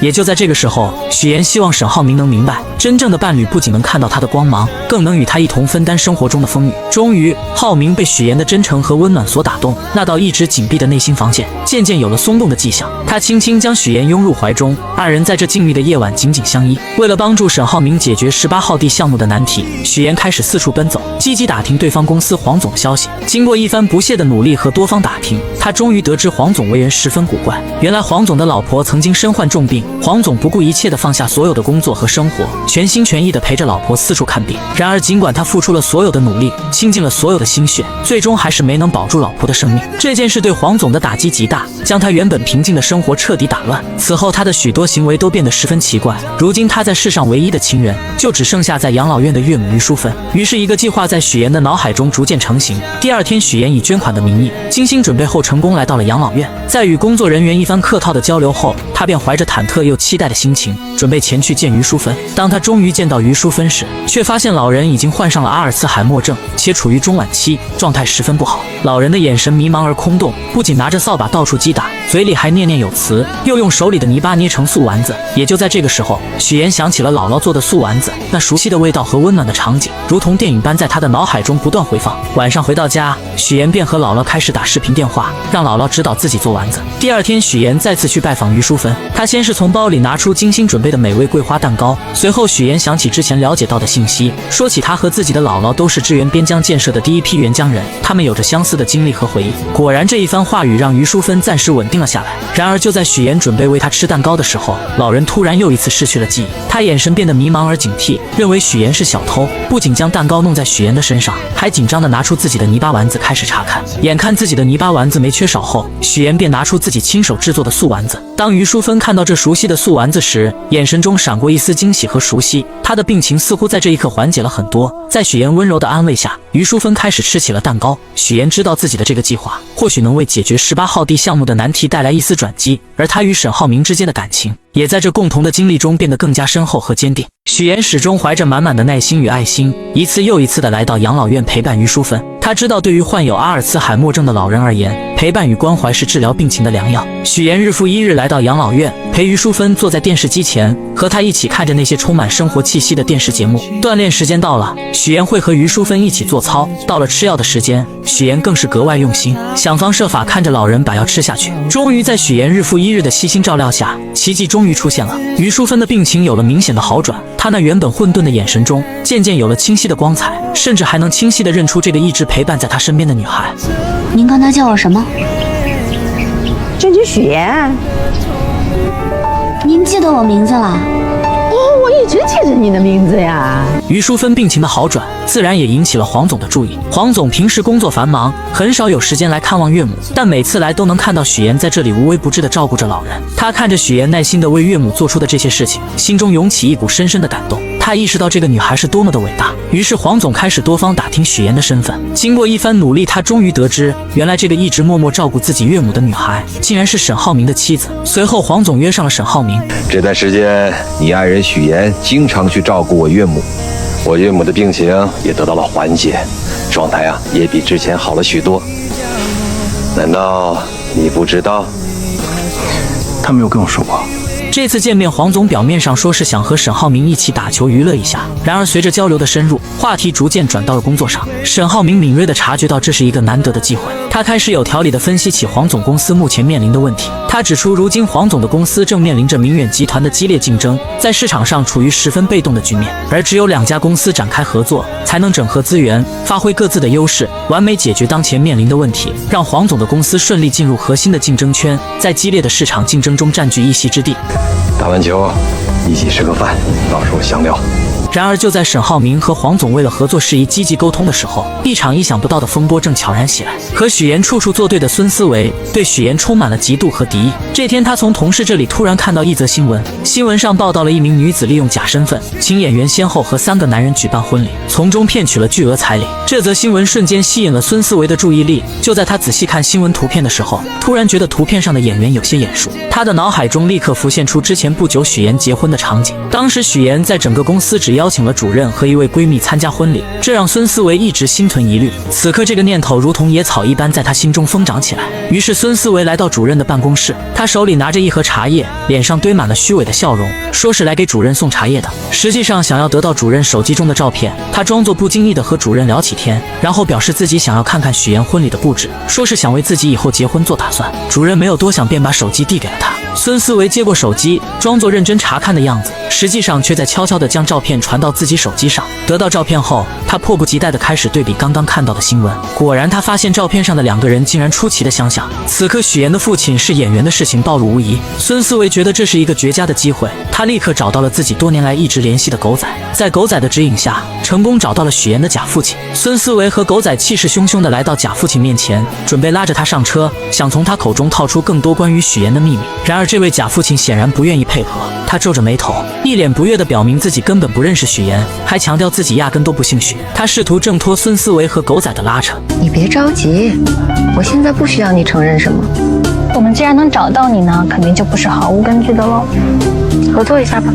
也就在这个时候，许妍希望沈浩明能明白，真正的伴侣不仅能看到他的光芒，更能与他一同分担生活中的风雨。终于，浩明被许妍的真诚和温暖所打动，那道一直紧闭的内心防线渐渐有了松动的迹象。他轻轻将许妍拥入怀中，二人在这静谧的夜晚紧紧相依。为了帮助沈浩明解决18号地项目的难题，许妍开始四处奔走，积极打听对方公司黄总的消息。经过一番不懈的努力和多方打听，他终于得知黄总为人十分古怪。原来黄总的老婆曾经身患重病，黄总不顾一切地放下所有的工作和生活，全心全意地陪着老婆四处看病。然而尽管他付出了所有的努力，倾尽了所有的心血，最终还是没能保住老婆的生命。这件事对黄总的打击极大，将他原本平静的生活彻底打乱。此后他的许多行为都变得十分奇怪。如今他在世上唯一的亲人，就只剩下在养老院的岳母于淑芬。于是一个计划在许妍的脑海中逐渐成型。第二天，许妍以捐款的名义精心准备后，成功来到了养老院。在与工作人员一番客套的交流后，他便怀着忐忑又期待的心情，准备前去见于淑芬。当他终于见到于淑芬时，却发现老人已经患上了阿尔茨海默症，且处于中晚期，状态十分不好。老人的眼神迷茫而空洞，不仅拿着扫把到处击打，嘴里还念念有词，又用手里的泥巴捏成素丸子。也就在这个时候，许妍想起了姥姥做的素丸子，那熟悉的味道和温暖的场景，如同电影般在她的脑海中不断回放。晚上回到家，许妍便和姥姥开始打视频电话，让姥姥指导自己做丸子。第二天，许妍再次去拜访于淑芬，她先是从包里拿出精心准备的美味桂花蛋糕，随后许妍想起之前了解到的信息，说起她和自己的姥姥都是支援边疆建设的第一批援疆人，他们有着相似的经历和回忆。果然，这一番话语让于淑芬暂时稳定了下来。然而就在许妍准备喂她吃蛋糕的时候，老人突然又一次失去了记忆，他眼神变得迷茫而警惕，认为许妍是小偷，不仅将蛋糕弄在许妍的身上，还紧张地拿出自己的泥巴丸子开始查看。眼看自己的泥巴丸子没缺少后，许妍便拿出自己亲手制作的素丸子。当于淑芬看到这熟悉的素丸子时，眼神中闪过一丝惊喜和熟悉，她的病情似乎在这一刻缓解了很多。在许妍温柔的安慰下，于淑芬开始吃起了蛋糕。许妍知道自己的这个计划或许能为解决18号地项目的难题带来一丝转机，而她与沈浩明之间的感情也在这共同的经历中变得更加深厚和坚定。许妍始终怀着满满的耐心与爱心，一次又一次地来到养老院陪伴于淑芬。她知道，对于患有阿尔茨海默症的老人而言，陪伴与关怀是治疗病情的良药。许妍日复一日来到养老院，陪于淑芬坐在电视机前，和她一起看着那些充满生活气息的电视节目。锻炼时间到了，许妍会和于淑芬一起做操。到了吃药的时间，许妍更是格外用心，想方设法看着老人把药吃下去。终于在许妍日复一日的悉心照料下，奇迹终于出现了。于淑芬的病情有了明显的好转，她那原本混沌的眼神中渐渐有了清晰的光彩，甚至还能清晰地认出这个一直陪伴在她身边的女孩。您刚才叫我什么？真君许妍。您记得我名字了？哦，我一直记是你的名字呀？于淑芬病情的好转，自然也引起了黄总的注意。黄总平时工作繁忙，很少有时间来看望岳母，但每次来都能看到许妍在这里无微不至地照顾着老人。他看着许妍耐心地为岳母做出的这些事情，心中涌起一股深深的感动。他意识到这个女孩是多么的伟大，于是黄总开始多方打听许妍的身份。经过一番努力，他终于得知，原来这个一直默默照顾自己岳母的女孩，竟然是沈浩明的妻子。随后，黄总约上了沈浩明。这段时间，你爱人许妍经常去照顾我岳母，我岳母的病情也得到了缓解，状态也比之前好了许多。难道你不知道？他没有跟我说过。这次见面，黄总表面上说是想和沈浩明一起打球娱乐一下，然而随着交流的深入，话题逐渐转到了工作上。沈浩明敏锐地察觉到这是一个难得的机会，他开始有条理地分析起黄总公司目前面临的问题。他指出，如今黄总的公司正面临着明远集团的激烈竞争，在市场上处于十分被动的局面，而只有2家公司展开合作，才能整合资源，发挥各自的优势，完美解决当前面临的问题，让黄总的公司顺利进入核心的竞争圈，在激烈的市场竞争中占据一席之地。打完球一起吃个饭，到时候详聊。然而，就在沈浩明和黄总为了合作事宜积极沟通的时候，一场意想不到的风波正悄然袭来。和许妍处处作对的孙思维对许妍充满了嫉妒和敌意。这天，他从同事这里突然看到一则新闻，新闻上报道了一名女子利用假身份，请演员先后和3个男人举办婚礼，从中骗取了巨额彩礼。这则新闻瞬间吸引了孙思维的注意力。就在他仔细看新闻图片的时候，突然觉得图片上的演员有些眼熟。他的脑海中立刻浮现出之前不久许妍结婚的场景。当时许妍在整个公司只邀请了主任和一位闺蜜参加婚礼，这让孙思维一直心存疑虑。此刻这个念头如同野草一般在他心中疯长起来。于是孙思维来到主任的办公室，他手里拿着一盒茶叶，脸上堆满了虚伪的笑容，说是来给主任送茶叶的，实际上想要得到主任手机中的照片。他装作不经意地和主任聊起天，然后表示自己想要看看许妍婚礼的布置，说是想为自己以后结婚做打算。主任没有多想，便把手机递给了他。孙思维接过手机，装作认真查看的样子，实际上却在悄悄地将照片传到自己手机上。得到照片后，他迫不及待地开始对比刚刚看到的新闻。果然，他发现照片上的2个人竟然出奇的相像。此刻许妍的父亲是演员的事情暴露无遗，孙思维觉得这是一个绝佳的机会，他立刻找到了自己多年来一直联系的狗仔，在狗仔的指引下，成功找到了许妍的假父亲。孙思维和狗仔气势汹汹地来到假父亲面前，准备拉着他上车，想从他口中套出更多关于许妍的秘密。然而这位假父亲显然不愿意配合，他皱着眉头，一脸不悦地表明自己根本不认识许妍，还强调自己压根都不姓许。他试图挣脱孙思维和狗仔的拉扯。你别着急，我现在不需要你承认什么。我们既然能找到你呢，肯定就不是毫无根据的喽。合作一下吧。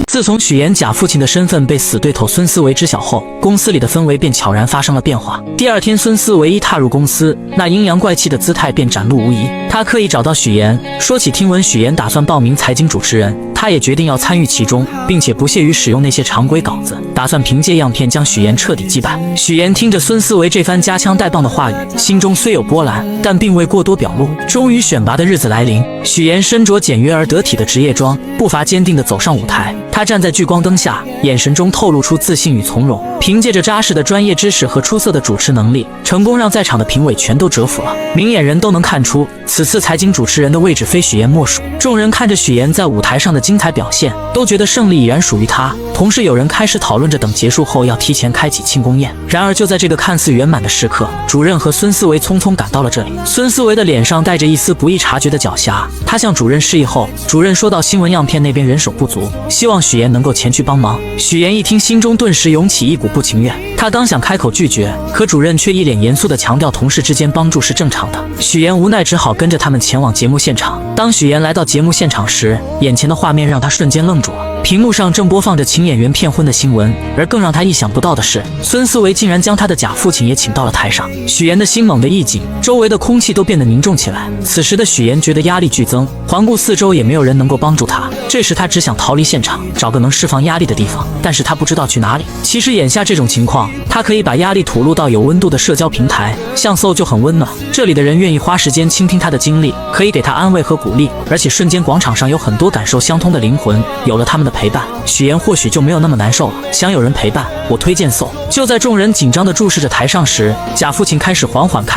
自从许妍假父亲的身份被死对头孙思维知晓后，公司里的氛围便悄然发生了变化。第2天，孙思维一踏入公司，那阴阳怪气的姿态便展露无遗。他刻意找到许妍，说起听闻许妍打算报名财经主持人，他也决定要参与其中，并且不屑于使用那些常规稿子，打算凭借样片将许妍彻底击败。许妍听着孙思维这番夹枪带棒的话语，心中虽有波澜，但并未过多表露。终于选拔的日子来临，许妍身着简约而得体的职业装，步伐坚定地走上舞台。他站在聚光灯下，眼神中透露出自信与从容，凭借着扎实的专业知识和出色的主持能力，成功让在场的评委全都折服了。明眼人都能看出，此次财经主持人的位置非许妍莫属。众人看着许妍在舞台上的精彩表现，都觉得胜利已然属于她。同时有人开始讨论着等结束后要提前开启庆功宴。然而就在这个看似圆满的时刻，主任和孙思维匆匆赶到了这里。孙思维的脸上带着一丝不易察觉的狡黠，他向主任示意后，主任说到新闻样片那边人手不足，希望许妍能够前去帮忙。许妍一听，心中顿时涌起一股不情愿，他刚想开口拒绝，可主任却一脸严肃地强调同事之间帮助是正常的。许妍无奈只好跟着他们前往节目现场。当许妍来到节目现场时，眼前的画面让他瞬间愣住了。屏幕上正播放着请演员骗婚的新闻，而更让他意想不到的是，孙思维竟然将他的假父亲也请到了台上。许妍的心猛地一紧，周围的空气都变得凝重起来。此时的许妍觉得压力剧增，环顾四周也没有人能够帮助他。这时他只想逃离现场，找个能释放压力的地方，但是他不知道去哪里。其实眼下这种情况，他可以把压力吐露到有温度的社交平台，像搜就很温暖，这里的人愿意花时间倾听他的经历，可以给他安慰和鼓励，而且瞬间广场上有很多感受相通的灵魂，有了他们的陪伴，许妍或许就没有那么难受了。想有人陪伴，我推荐搜。就在众人紧张地注视着台上时，假父亲开始缓缓开